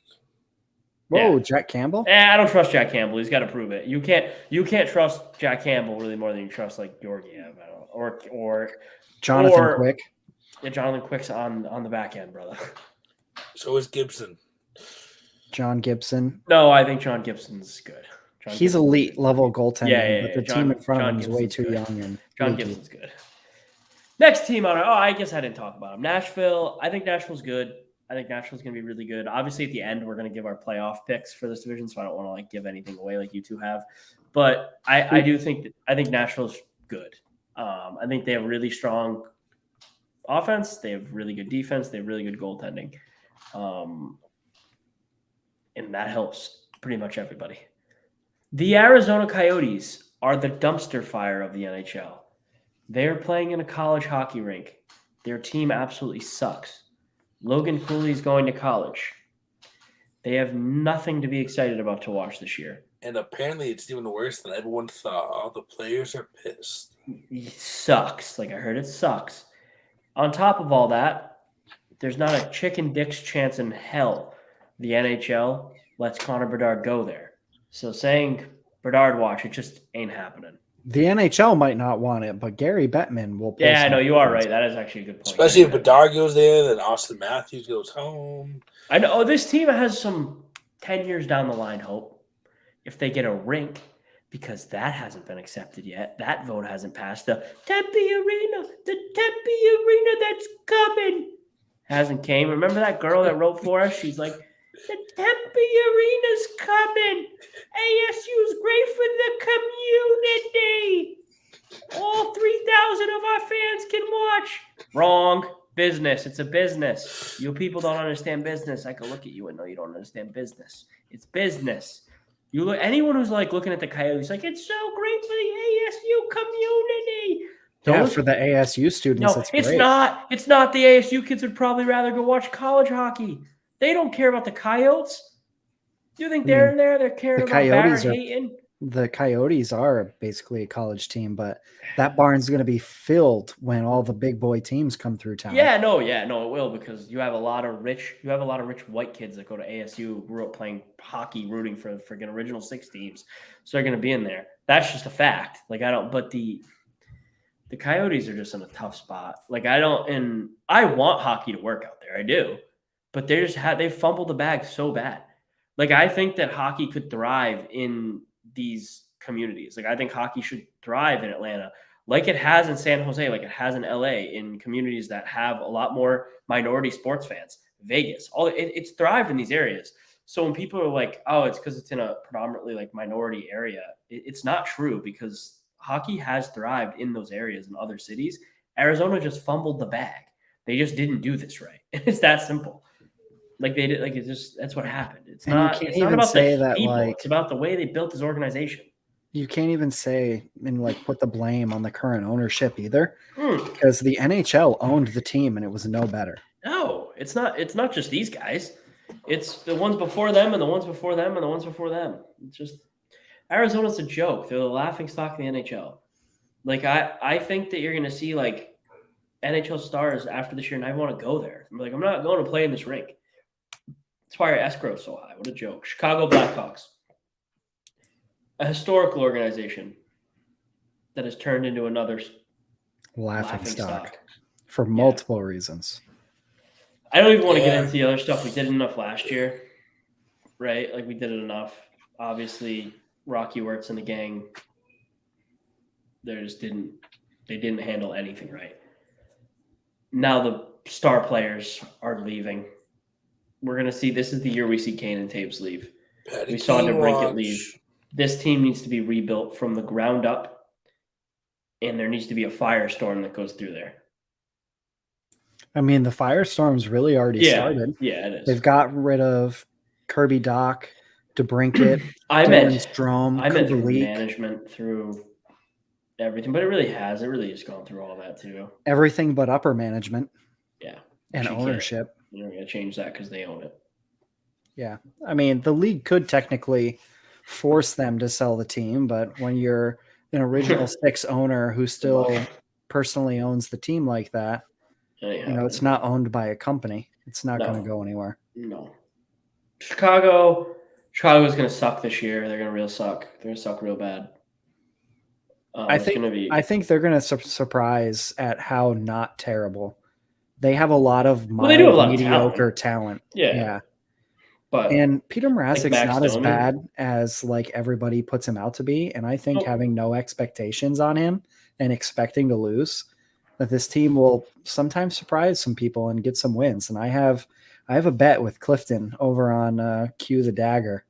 Whoa, yeah. Jack Campbell?
I don't trust Jack Campbell. He's got to prove it. You can't trust Jack Campbell really more than you trust like Georgiev or
Jonathan Quick.
Yeah, Jonathan Quick's on the back end, brother.
So is Gibson.
John Gibson.
No, I think John Gibson's good.
He's elite level goaltending, but the team in front of him is way too young. And
John Gibson's good. Next team on I guess I didn't talk about him. Nashville. I think Nashville's good. I think Nashville's going to be really good. Obviously, at the end, we're going to give our playoff picks for this division, so I don't want to give anything away like you two have. But I think Nashville's good. I think they have really strong offense. They have really good defense. They have really good goaltending. And that helps pretty much everybody. The Arizona Coyotes are the dumpster fire of the NHL. They're playing in a college hockey rink. Their team absolutely sucks. Logan Cooley's going to college. They have nothing to be excited about to watch this year.
and apparently it's even worse than everyone thought. All the players are pissed.
It sucks. Like I heard it sucks. On top of all that, there's not a chicken dick's chance in hell the NHL lets Connor Bedard go there. So saying Bedard watch, it just ain't happening.
The NHL might not want it, but Gary Bettman will play.
Yeah, no, you are right. That is actually a good point.
Especially if Bedard goes there, then Austin Matthews goes home.
I know this team has some 10 years down the line hope if they get a rink, because that hasn't been accepted yet. That vote hasn't passed. The Tempe Arena that's coming hasn't came. Remember that girl that wrote for us? She's like, the Tempe Arena's coming. ASU's great for the community. All 3,000 of our fans can watch. Wrong. Business. It's a business. You people don't understand business. I can look at you and know you don't understand business. It's business. You look. Anyone who's like looking at the Coyotes, like it's so great for the ASU community.
Yeah, for the ASU students,
no,
it's
great.
Great.
It's not. The ASU kids would probably rather go watch college hockey. They don't care about the Coyotes. Do you think they're in there? They're caring about Barrett Hayton.
The Coyotes are basically a college team, but that barn's going to be filled when all the big boy teams come through town.
Yeah, no, it will, because you have a lot of rich white kids that go to ASU who grew up playing hockey, rooting for freaking Original Six teams. So they're going to be in there. That's just a fact. But the Coyotes are just in a tough spot. And I want hockey to work out there. I do, but they fumbled the bag so bad. I think that hockey could thrive in these communities. I think hockey should thrive in Atlanta, like it has in San Jose, like it has in LA, in communities that have a lot more minority sports fans. Vegas, it's thrived in these areas. So when people are like, oh, it's because it's in a predominantly minority area, it's not true, because hockey has thrived in those areas in other cities. Arizona just fumbled the bag. They just didn't do this right. It's that simple. They did, it's just, that's what happened. It's not about say the people. It's about the way they built this organization.
You can't even say and put the blame on the current ownership either, because the NHL owned the team and it was no better.
No, it's not. It's not just these guys. It's the ones before them and the ones before them and the ones before them. It's just Arizona's a joke. They're the laughing stock of the NHL. I think that you're going to see NHL stars after this year, and I want to go there. I'm not going to play in this rink. That's why our escrow is so high. What a joke. Chicago Blackhawks, a historical organization that has turned into another laughing stock
for multiple reasons.
I don't even want to get into the other stuff. We did enough last year, right? We did it enough. Obviously, Rocky Wirtz and the gang, they didn't handle anything right. Now the star players are leaving. We're going to see, this is the year we see Kane and Taves leave. We saw DeBrincat leave. This team needs to be rebuilt from the ground up, and there needs to be a firestorm that goes through there.
I mean, the firestorm's really already started.
Yeah, it is.
They've got rid of Kirby Doc, DeBrincat,
I meant
through
management, through everything, but it really has gone through all that too.
Everything but upper management.
Yeah.
And ownership.
You're going to change that because they own it.
Yeah. I mean, the league could technically force them to sell the team, but when you're an Original Six owner who still personally owns the team like that, it's not owned by a company. It's not going to go anywhere.
No. Chicago's going to suck this year. They're going to suck. They're going to suck real bad.
I think they're going to surprise at how not terrible. They have a lot of mediocre talent. Yeah. And Peter Mrazek's not as bad as everybody puts him out to be. And I think having no expectations on him and expecting to lose, that this team will sometimes surprise some people and get some wins. And I have a bet with Clifton over on Cue the Dagger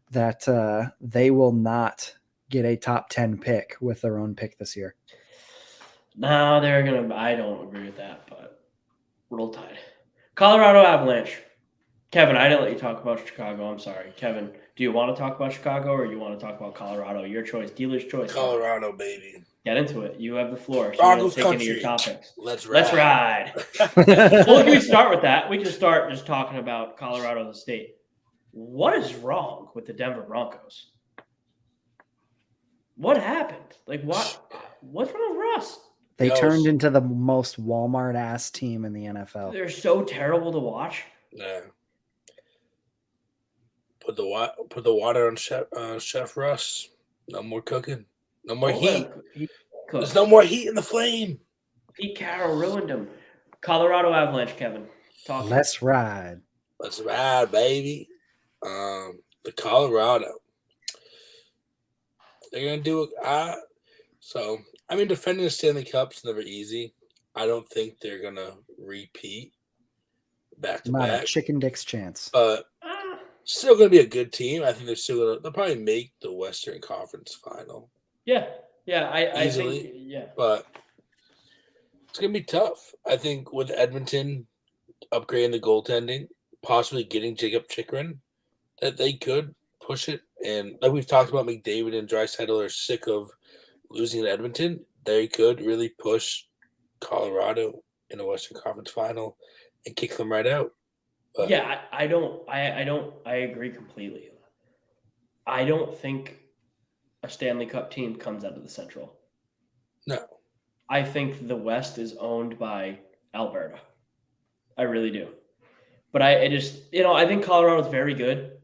that they will not get a top 10 pick with their own pick this year.
No, I don't agree with that, but roll tide. Colorado Avalanche. Kevin, I didn't let you talk about Chicago. I'm sorry. Kevin, do you want to talk about Chicago or you want to talk about Colorado? Your choice. Dealer's choice.
Colorado, baby.
Get into it. You have the floor. So you take into your topics.
Let's ride.
Well, can we start with that? We can start just talking about Colorado as a state. What is wrong with the Denver Broncos? What happened? Like, what's wrong with Russ?
They turned into the most Walmart-ass team in the NFL.
They're so terrible to watch.
Yeah. Put the water on Chef Russ. No more cooking. No more heat. There's no more heat in the flame.
Pete Carroll ruined him. Colorado Avalanche, Kevin.
Let's ride.
Let's ride, baby. The Colorado. They're gonna do it. So I mean, defending the Stanley Cup's never easy. I don't think they're gonna repeat back to back.
Not a chicken dick's chance.
But still gonna be a good team. I think they'll probably make the Western Conference final.
Yeah, I
easily.
think, yeah.
But it's gonna be tough. I think with Edmonton upgrading the goaltending, possibly getting Jacob Chikrin, that they could push it. And like we've talked about, McDavid and Draisaitl are sick of losing to Edmonton. They could really push Colorado in a Western Conference final and kick them right out. But
yeah, I agree completely. I don't think a Stanley Cup team comes out of the Central.
No.
I think the West is owned by Alberta. I really do. But I think Colorado's very good,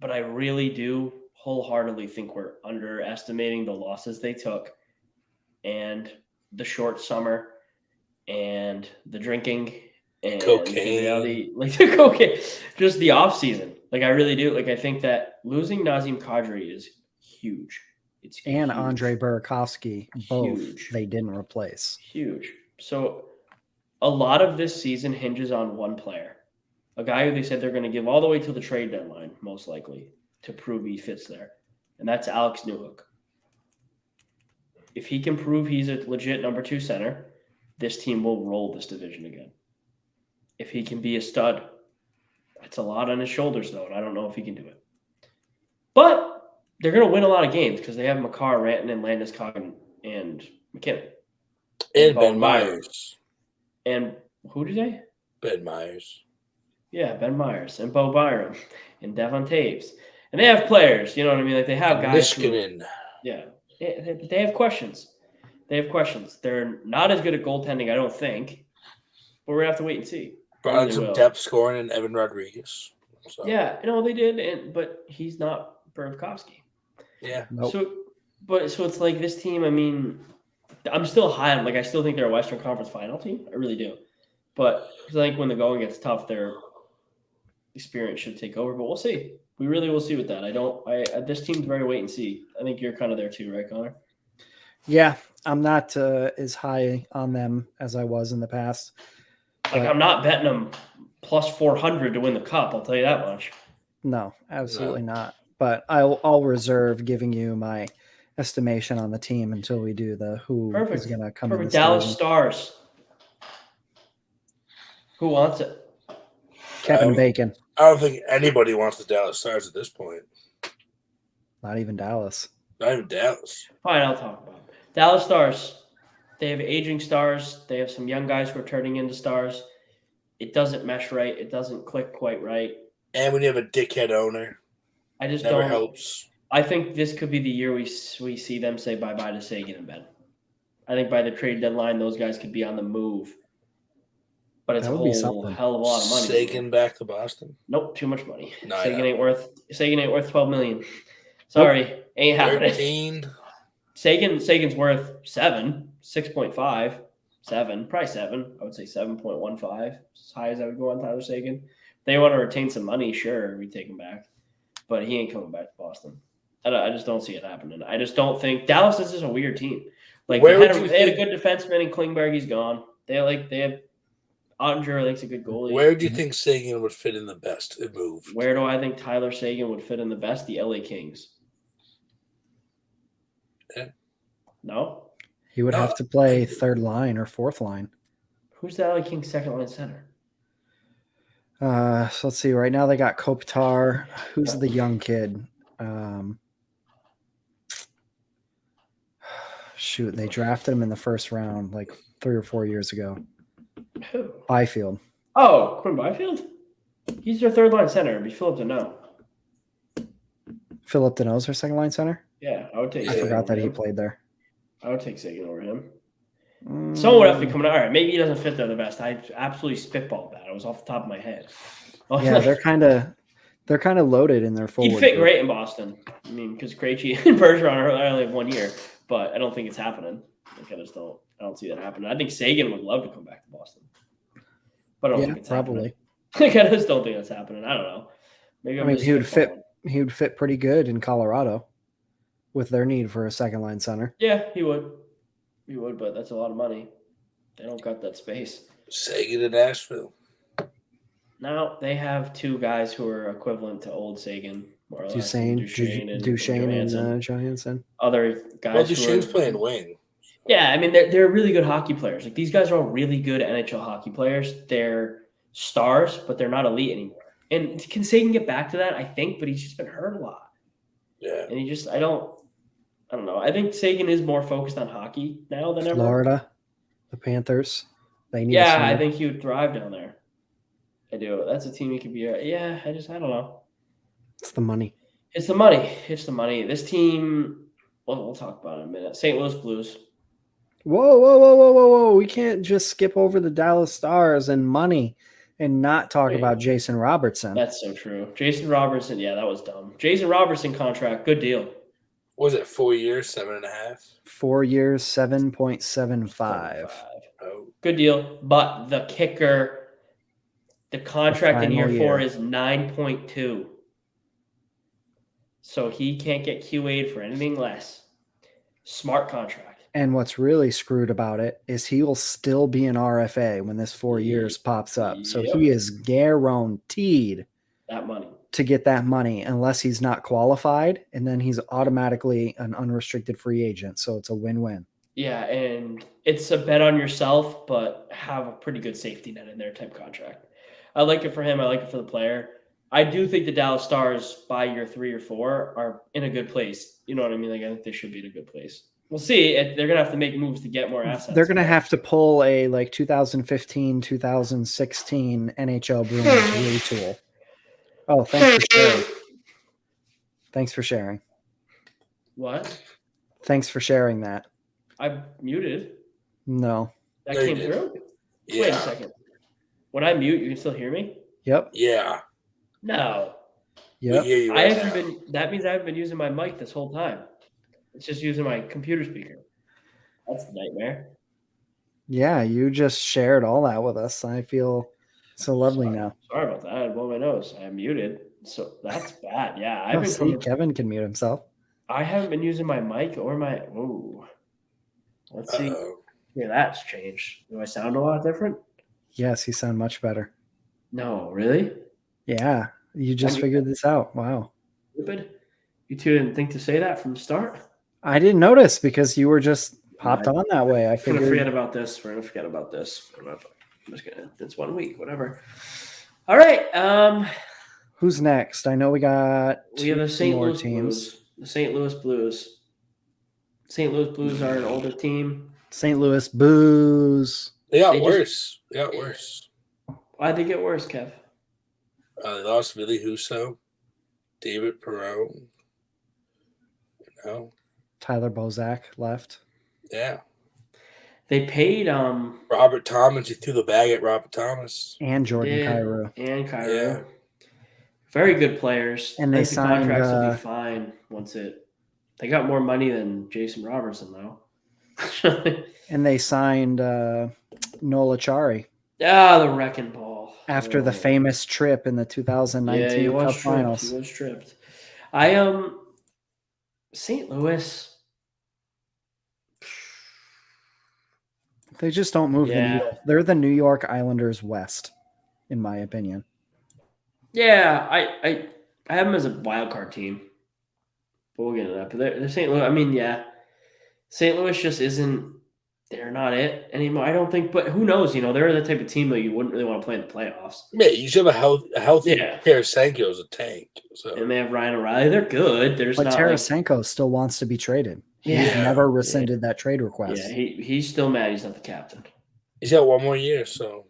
but I really do wholeheartedly think we're underestimating the losses they took and the short summer and the drinking and
cocaine.
The cocaine, just the off season. Like I really do. Like I think that losing Nazem Kadri is huge. It's
and
huge.
Andre Burakovsky, both
Huge.
They didn't replace.
Huge. So a lot of this season hinges on one player, a guy who they said they're going to give all the way to the trade deadline, most likely, to prove he fits there, and that's Alex Newhook. If he can prove he's a legit number 2 center, this team will roll this division again. If he can be a stud, that's a lot on his shoulders, though, and I don't know if he can do it. But they're going to win a lot of games because they have Makar, Rantanen, Landeskog, and McKinnon.
And Ben Myers.
And who did they?
Ben Myers.
Yeah, Ben Myers and Bo Byram and Devon Taves. And they have players, you know what I mean? Like they have guys.
Niskanen.
Yeah. They have questions. They're not as good at goaltending, I don't think. But we're going to have to wait and see.
Brought in some depth scoring in Evan Rodriguez. So.
Yeah, they did, but he's not Burakovsky.
Yeah.
Nope.
So it's like this team, I mean, I'm still high on, like, I still think they're a Western Conference final team. I really do. But I think when the going gets tough, their experience should take over. But we'll see. We really will see with that. This team's very wait and see. I think you're kind of there too, right, Connor?
Yeah, I'm not as high on them as I was in the past.
Like, I'm not betting them plus 400 to win the cup. I'll tell you that much.
No, absolutely not. But I'll reserve giving you my estimation on the team until we do the who is going to come in.
Dallas Stars. Who wants it?
Kevin Bacon.
I don't think anybody wants the Dallas Stars at this point.
Not even Dallas.
Not even Dallas.
Fine, I'll talk about it. Dallas Stars. They have aging stars. They have some young guys who are turning into stars. It doesn't mesh right. It doesn't click quite right.
And when you have a dickhead owner,
I just
never
don't.
Helps.
I think this could be the year we see them say bye-bye to Sagan and Ben. I think by the trade deadline, those guys could be on the move. But it's a whole hell of a lot of money.
Sagan back to Boston?
Nope, too much money.
No,
Sagan ain't worth $12 million. Sorry, nope. Ain't happening.
13.
Sagan's worth 6.5, 7, probably 7. I would say 7.15, as high as I would go on Tyler Sagan. If they want to retain some money, sure, we take him back. But he ain't coming back to Boston. I just don't see it happening. I just don't think Dallas is just a weird team. Like they had a good defenseman in Klingberg. He's gone. They have Ottinger. Thinks a good goalie.
Where do you think Sagan would fit in the best? Move.
Where do I think Tyler Sagan would fit in the best? The LA Kings.
Yeah.
No.
He would have to play third line or fourth line.
Who's the LA Kings second line center?
So let's see. Right now they got Kopitar. Who's the young kid? Shoot, they drafted him in the first round like 3 or 4 years ago.
Who?
Byfield.
Oh, Quinn Byfield? He's their third line center. It'd be Philip Deneau.
Philip Deneau's their second line center?
Yeah, I would take.
I forgot that he played there.
I would take Seguin over him. Someone would have to be coming out. All right, maybe he doesn't fit there the best. I absolutely spitballed that. It was off the top of my head.
Yeah, they're kind of loaded in their forward.
He'd fit great in Boston. I mean, because Krejci and Bergeron are only have 1 year, but I don't think it's happening. Like, I don't see that happening. I think Seguin would love to come back to Boston, but I don't think it's
probably.
Happening. Like, I just don't think that's happening. I don't know. Maybe
he would fit. He would fit pretty good in Colorado with their need for a second line center.
Yeah, he would. He would, but that's a lot of money. They don't got that space.
Seguin to Nashville.
Now they have 2 guys who are equivalent to old Seguin, more or less.
Duchesne and Johansson.
Other guys.
Well, Duchesne's playing wing.
Yeah, I mean they're really good hockey players. Like these guys are all really good NHL hockey players. They're stars, but they're not elite anymore. And can Seguin get back to that? I think, but he's just been hurt a lot.
Yeah,
and I don't know. I think Seguin is more focused on hockey now than ever.
Florida, the Panthers, they need.
Yeah, I think he would thrive down there. I do. That's a team he could be. Yeah, I don't know.
It's the money.
It's the money. This team. Well, we'll talk about it in a minute. St. Louis Blues.
Whoa! We can't just skip over the Dallas Stars and money and not talk about Jason Robertson.
That's so true. Jason Robertson. Yeah, that was dumb. Jason Robertson contract. Good deal.
Was it 4 years, 7.5?
4 years, 7.75.
Oh,
good deal. But the kicker, the contract in year 4 is 9.2. So he can't get QA'd for anything less. Smart contract.
And what's really screwed about it is he will still be an RFA when this 4 years pops up. So he is guaranteed
that money
to get that money unless he's not qualified, and then he's automatically an unrestricted free agent. So it's a win-win.
Yeah, and it's a bet on yourself, but have a pretty good safety net in there type contract. I like it for him. I like it for the player. I do think the Dallas Stars by year 3 or 4 are in a good place. You know what I mean? Like, I think they should be in a good place. We'll see. They're going to have to make moves to get more assets.
They're going to have to pull a 2015, 2016 NHL Bruins retool. Oh, thanks for sharing.
What?
Thanks for sharing that.
I muted.
No.
That came through?
Yeah.
Wait a second. When I mute, you can still hear me?
Yep.
Yeah.
No.
Yep.
That means I haven't been using my mic this whole time. It's just using my computer speaker. That's a nightmare.
Yeah, you just shared all that with us. I feel so lovely now.
Sorry about that. I had blow my nose. I muted. So that's bad. Yeah.
Kevin can mute himself.
I haven't been using my mic or my – ooh. Let's see. Yeah, that's changed. Do I sound a lot different?
Yes, you sound much better.
No, really?
Yeah. You just figured this out. Wow.
Stupid. You two didn't think to say that from the start?
I didn't notice because you were just popped on that way. I figured.
We're going to forget about this. I'm just going to – it's 1 week, whatever. All right.
Who's next? I know we have
the St. Louis Blues. The St. Louis Blues. St. Louis Blues are an older team.
St. Louis Blues.
They got worse.
Why'd they get worse, Kev?
They lost Ville Husso, David Perreault.
Tyler Bozak left.
Yeah.
They paid
Robert Thomas. He threw the bag at Robert Thomas.
And Jordan Kyrou.
Yeah. Very good players.
And they signed
contracts will be fine once they got more money than Jason Robertson though.
And they signed Nola Chari.
The wrecking ball.
After the famous trip in the 2019 Cup Finals.
He was tripped. St. Louis.
They just don't move the needle. They're the New York Islanders West, in my opinion.
Yeah, I have them as a wild card team. But we'll get into that. But they're St. Louis. I mean, yeah. St. Louis just isn't – they're not it anymore. I don't think – but who knows? They're the type of team that you wouldn't really want to play in the playoffs.
Yeah, you should have a healthy Tarasenko as a tank. So.
And they have Ryan O'Reilly. They're good.
But Tarasenko still wants to be traded.
Yeah.
He's never rescinded that trade request.
Yeah, he's still mad he's not the captain.
He's got 1 more year, so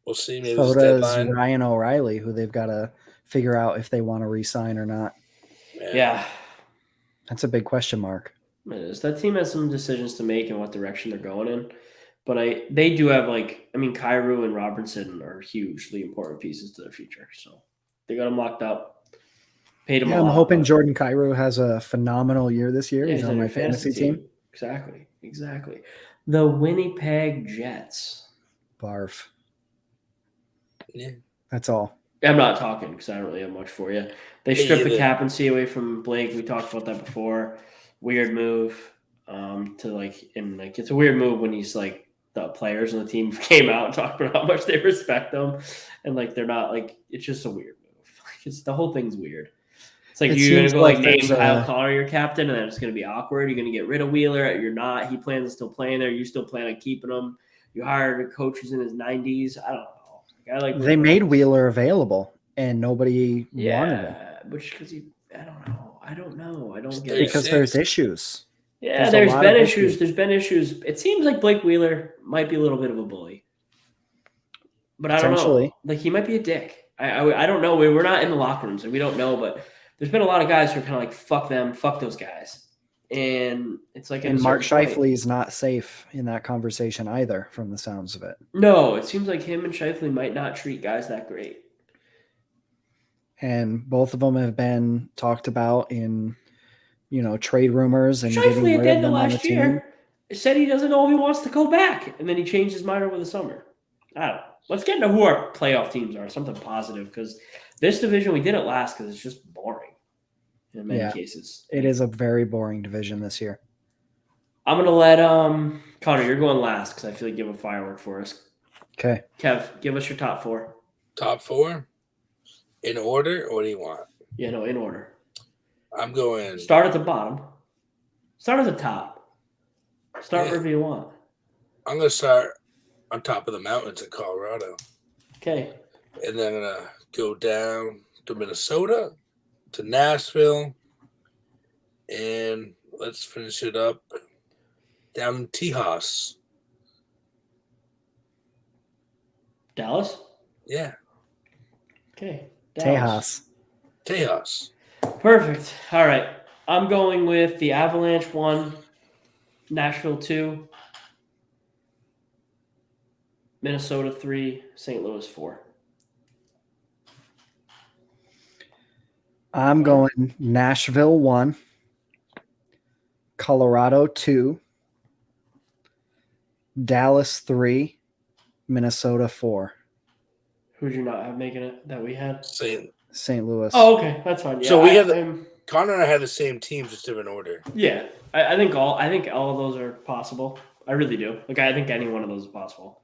we'll see. Maybe
so does Ryan O'Reilly, who they've got to figure out if they want to re-sign or not.
Yeah.
That's a big question mark.
It is. That team has some decisions to make and what direction they're going in. But they do have Kyrou and Robertson are hugely important pieces to their future. So they got them locked up. Paid them a lot.
I'm hoping Jordan Kyrou has a phenomenal year this year.
Yeah,
he's on my fantasy team.
Exactly. The Winnipeg Jets.
Barf.
Yeah.
That's all.
I'm
not talking because I don't really have much for you. They stripped the captaincy away from Blake. We talked about that before. Weird move. It's a weird move when he's like the players on the team came out and talked about how much they respect them, and they're not it's just a weird move. The whole thing's weird. It's like you're gonna go name Kyle Connor your captain, and then it's gonna be awkward. You're gonna get rid of Wheeler. You're not. He plans on still playing there. You still plan on keeping him. You hired a coach who's in his 90s. I don't know.
They made Wheeler available, and nobody wanted him.
Because I don't know. I don't get
it. Because there's issues.
Yeah, there's been issues. There's been issues. It seems like Blake Wheeler might be a little bit of a bully. But I don't know. He might be a dick. I don't know. We're not in the locker rooms, and we don't know. But there's been a lot of guys who are kind of fuck them, fuck those guys. And it's
and Mark Scheifele is not safe in that conversation either, from the sounds of it.
No, it seems like him and Scheifele might not treat guys that great.
And both of them have been talked about in trade rumors and
Scheifele at the end of last year said he doesn't know if he wants to go back, and then he changed his mind over the summer. I don't know. Let's get into who our playoff teams are, something positive, because this division, we did it last because it's just boring in many cases.
It is a very boring division this year.
I'm going to let Connor, you're going last because I feel like you have a firework for us.
Okay.
Kev, give us your top four.
Top four? In order, or what do you want?
Yeah, no, in order.
I'm going.
Start at the bottom. Start at the top. Start wherever you want.
I'm going to start on top of the mountains in Colorado.
Okay.
And then I'm going to go down to Minnesota, to Nashville, and let's finish it up down in Tejas.
Dallas?
Yeah.
Okay.
Tejas.
Perfect. All right. I'm going with the Avalanche 1, Nashville 2, Minnesota 3, St. Louis 4.
I'm going Nashville 1, Colorado 2, Dallas 3, Minnesota 4.
Who'd you not have making it that we had?
St. Louis.
Oh, okay. That's fine. Yeah,
so we have Connor and I had the same team, just different order.
Yeah. I think all of those are possible. I really do. I think any one of those is possible.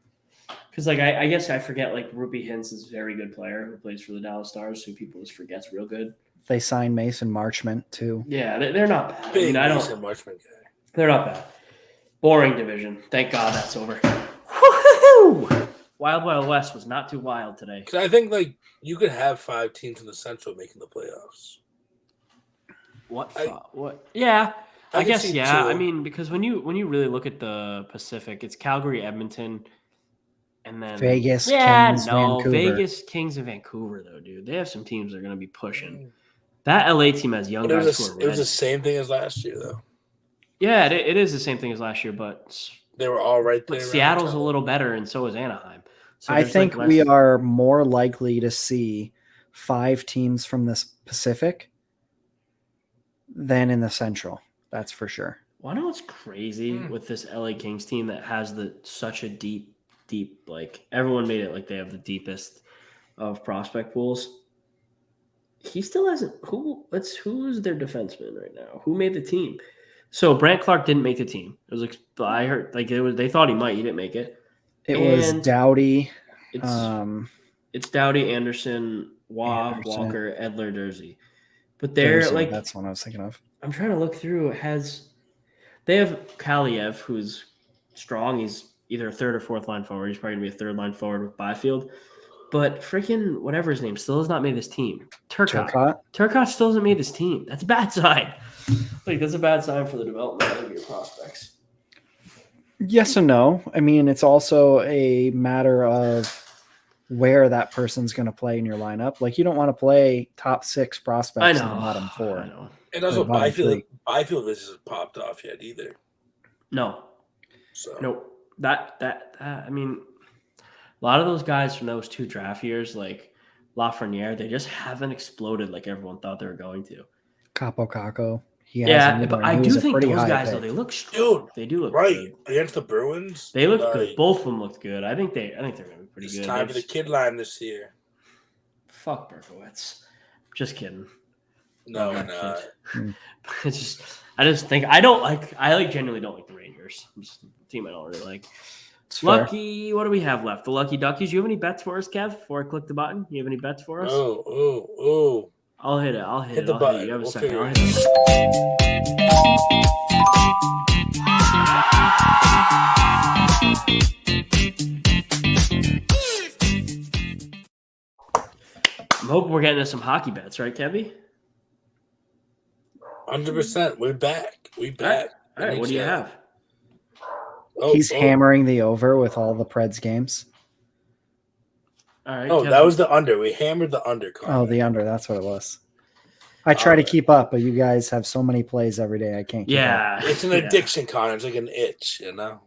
Because, I guess I forget, Rupi Hintz is a very good player who plays for the Dallas Stars, who people just forget's real good.
They signed Mason Marchment, too.
Yeah, they're not bad.
Mason Marchment guy.
They're not bad. Boring division. Thank God that's over. Woo-hoo! Wild Wild West was not too wild today.
Because I think, you could have 5 teams in the Central making the playoffs.
What? Yeah. I guess, yeah.
2.
I mean, because when you really look at the Pacific, it's Calgary, Edmonton, and then
Vegas, Kings, Vancouver.
Vegas, Kings, and Vancouver, though, dude. They have some teams that are going to be pushing. That LA team has young guys who are ready.
It was the same thing as last year, though.
Yeah, it is the same thing as last year, but
they were all right there.
But Seattle's a little better, and so is Anaheim. So
I think we are more likely to see 5 teams from the Pacific than in the Central. That's for sure.
Well, I know it's crazy with this LA Kings team that has such a deep, everyone made it they have the deepest of prospect pools. He still hasn't. Who is their defenseman right now? Who made the team? So Brant Clark didn't make the team. It was I heard they thought he might. He didn't make it.
It was Doughty.
It's Doughty, Anderson, Walker, Edler, Dursey. But they're
that's what I was thinking of.
I'm trying to look through. They have Kaliev, who's strong. He's either a third or fourth line forward. He's probably gonna be a third line forward with Byfield. But freaking whatever his name still has not made this team. Turcotte still hasn't made this team. That's a bad sign. That's a bad sign for the development of your prospects.
Yes and no. I mean, it's also a matter of where that person's going to play in your lineup. Like you don't want to play top 6 prospects in the bottom 4.
I know.
And also Byfield hasn't popped off yet either.
No.
So
no. That I mean, a lot of those guys from those 2 draft years, like Lafreniere, they just haven't exploded like everyone thought they were going to.
Capo.
But I do think those guys, though, they look strong. They do look good.
Against the Bruins.
They look good. Both of them looked good. I think they're going to be pretty good.
It's time for the kid line this year.
Fuck Berkowitz. Just kidding.
No, not.
I genuinely don't like the Rangers. It's a team I don't really like. Lucky, what do we have left? The Lucky Duckies. You have any bets for us, Kev? Before I click the button, you have any bets for us?
Oh.
I'll hit it.
Hit the button.
You have a
We'll
second. I'll hit
it.
I'm hoping we're getting into some hockey bets, right, Kevy?
100%. We're back. All
right. What do you have?
He's hammering the over with all the Preds games.
All right.
Oh, that was the under. We hammered the under.
Oh, the under. That's what it was. I try to keep up, but you guys have so many plays every day. I can't keep up.
It's an addiction, Connor. It's like an itch, you know?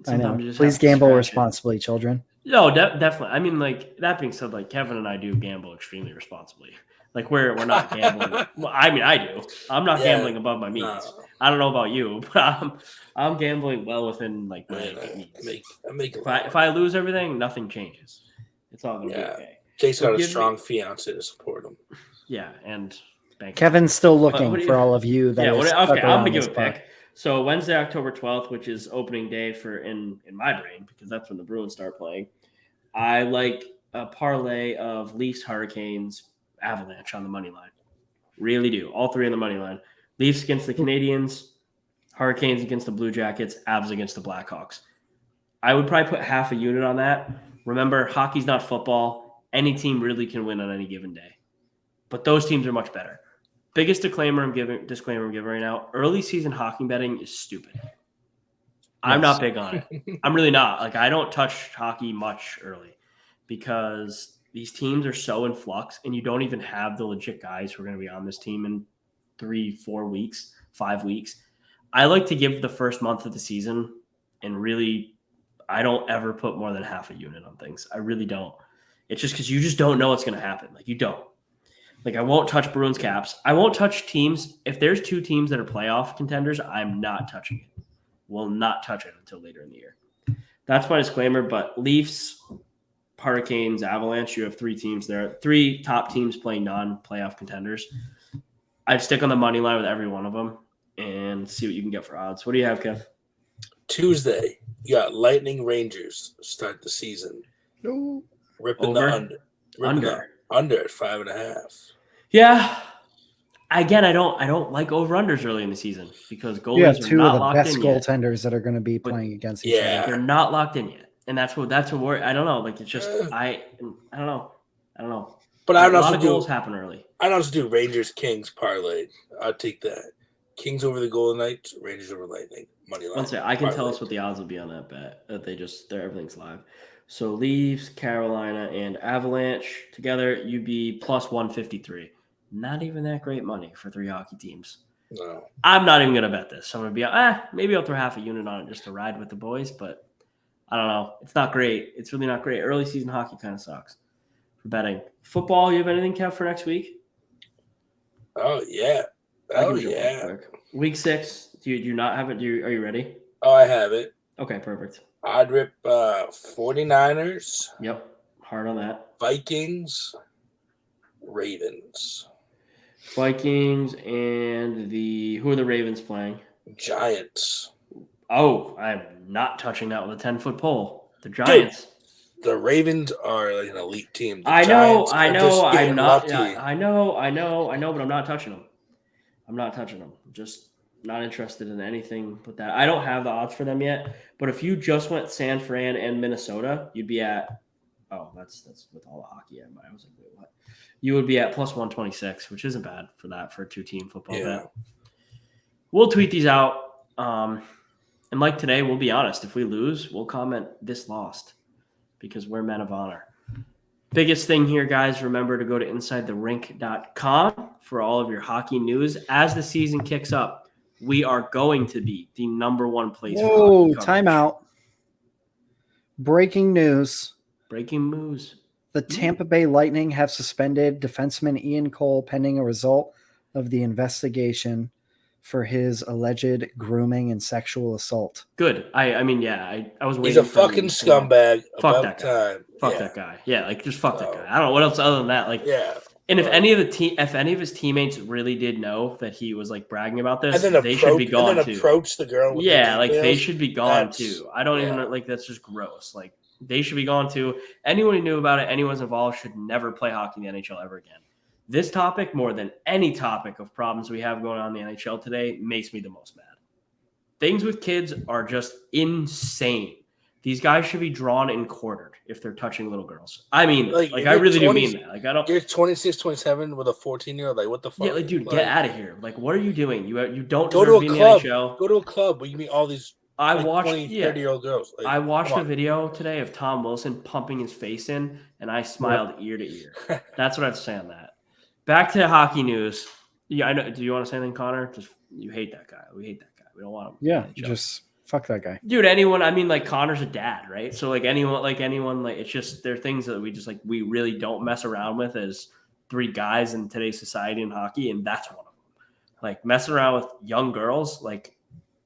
I know. Please gamble responsibly, children.
No, definitely. I mean, like, that being said, like, Kevin and I do gamble extremely responsibly. Like, we're not gambling. Well, I mean, I do. I'm not gambling above my means. No. I don't know about you, but I'm gambling well within, like, my means. If I lose everything, nothing changes. It's all going to be okay.
Jake's got a strong fiance to support him.
Yeah, and
Kevin's still looking for all of you.
I'm going to give a pick. So Wednesday, October 12th, which is opening day for in my brain, because that's when the Bruins start playing. I like a parlay of Leafs, Hurricanes, Avalanche on the money line. Really do. All 3 on the money line. Leafs against the Canadiens, Hurricanes against the Blue Jackets, Avs against the Blackhawks. I would probably put half a unit on that. Remember, hockey's not football. Any team really can win on any given day. But those teams are much better. Biggest disclaimer I'm giving right now, early season hockey betting is stupid. I'm not big on it. I'm really not. Like, I don't touch hockey much early because these teams are so in flux and you don't even have the legit guys who are going to be on this team in 3-4 weeks, 5 weeks. I like to give the first month of the season and really I don't ever put more than half a unit on things. I really don't. It's just because you just don't know what's going to happen. Like, you don't. Like, I won't touch Bruins caps. I won't touch teams. If there's 2 teams that are playoff contenders, I'm not touching it. Will not touch it until later in the year. That's my disclaimer. But Leafs, Hurricanes, Avalanche, you have 3 teams there. 3 top teams playing non-playoff contenders. I'd stick on the money line with every one of them and see what you can get for odds. What do you have, Kev?
Tuesday, you got Lightning Rangers start the season.
No.
Ripping the under. Under at 5.5.
Yeah. Again, I don't like over-unders early in the season because goalies are not locked in yet. 2 of the best
goaltenders that are going to be playing against each other.
They're not locked in yet. And that's what we're, I don't know. Like, it's just, I don't know.
But I don't know
a lot of goals happen early.
I don't do Rangers Kings parlay. I'll take that. Kings over the Golden Knights, Rangers over Lightning. Money line.
One second, I can tell us what the odds will be on that bet. That everything's live. So Leafs, Carolina, and Avalanche together, you'd be plus 153. Not even that great money for 3 hockey teams.
No.
I'm not even going to bet this. I'm going to be, maybe I'll throw half a unit on it just to ride with the boys, but I don't know. It's not great. It's really not great. Early season hockey kind of sucks for betting. Football, you have anything, Kev, for next week?
Oh, yeah.
Week 6, do you not have it? Are you ready?
Oh, I have it.
Okay, perfect.
I'd rip 49ers.
Yep, hard on that.
Vikings, Ravens.
Vikings and who are the Ravens playing?
Giants.
Oh, I'm not touching that with a 10-foot pole. The Giants.
Dude, the Ravens are like an elite team.
I know. I'm not. I know, but I'm not touching them. I'm just not interested in anything but that. I don't have the odds for them yet. But if you just went San Fran and Minnesota, you'd be at that's with all the hockey. I was like, wait, what? You would be at plus 126, which isn't bad for a 2-team football bet. We'll tweet these out. And like today, we'll be honest. If we lose, we'll comment this lost because we're men of honor. Biggest thing here, guys, remember to go to InsideTheRink.com for all of your hockey news. As the season kicks up, we are going to be the number one place for hockey coverage.
Timeout. Breaking news.
Breaking news.
The Tampa Bay Lightning have suspended defenseman Ian Cole pending a result of the investigation for his alleged grooming and sexual assault.
Good. I mean, I was waiting.
He's a fucking scumbag.
Fuck that guy.
Time.
Fuck that guy. Yeah, like just fuck that guy. I don't know what else other than that. Like,
yeah.
And if any of his teammates really did know that he was like bragging about this, they should be gone too.
Approach the girl. With
they should be gone too. I don't even like. That's just gross. Like they should be gone too. Anyone who knew about it, anyone's involved, should never play hockey in the NHL ever again. This topic, more than any topic of problems we have going on in the NHL today, makes me the most mad. Things with kids are just insane. These guys should be drawn and quartered if they're touching little girls. I mean, like I really do mean that. Like I don't.
You're 26, 27 with a 14-year-old. Like what the fuck?
Yeah, like dude, get out of here. Like what are you doing? You don't
go to a club.
In the NHL.
Go to a club where you meet all these.
I watched
30-year-old girls. Like,
I watched a video today of Tom Wilson pumping his face in, and I smiled ear to ear. That's what I have to say on that. Back to hockey news. Yeah, I know. Do you want to say anything, Connor? Just you hate that guy. We hate that guy. We don't want him.
Yeah, just fuck that guy.
Dude, anyone. I mean, like Connor's a dad, right? So like anyone, it's just there are things that we really don't mess around with as three guys in today's society in hockey, and that's one of them. Like messing around with young girls, like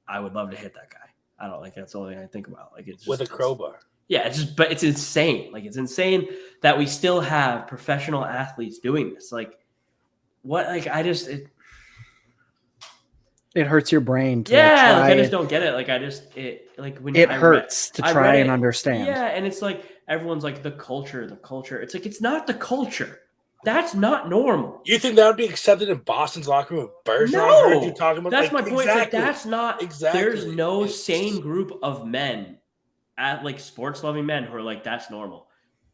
I would love to hit that guy. I don't like that's the only thing I think about. Like it's just,
with a crowbar.
But it's insane. Like it's insane that we still have professional athletes doing this. Like what? Like
it hurts your brain.
I just don't get it. Like when
it hurts to try and understand.
Yeah, and it's like everyone's like the culture. It's like it's not the culture. That's not normal.
You think that would be accepted in Boston's locker room? Bergeron heard you talking about.
That's my point.
Exactly.
Like, that's not exactly. There's no sane group of men, like sports loving men, who are like that's normal.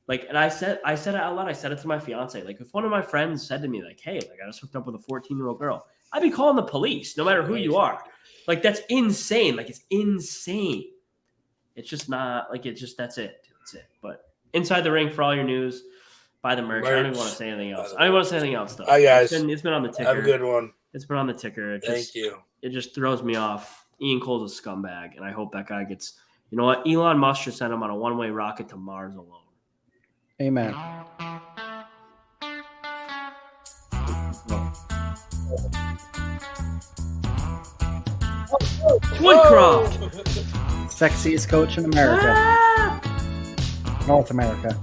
Like, and I said it out loud. I said it to my fiance. Like, if one of my friends said to me, like, "Hey, like I just hooked up with a 14-year-old girl," I'd be calling the police, no matter who you are. Like, that's insane. Like, it's insane. It's just not like it's just that's it. That's it. But Inside the Rink for all your news. Buy the merch. I don't even want to say anything else. I don't want to say anything else, though.
Hi, guys.
It's been on the ticker.
Have a good one.
It's been on the ticker.
Thank you.
It just throws me off. Ian Cole's a scumbag, and I hope that guy gets – you know what? Elon Musk should send him on a one-way rocket to Mars alone.
Amen.
Woodcroft!
Sexiest coach in America. North America.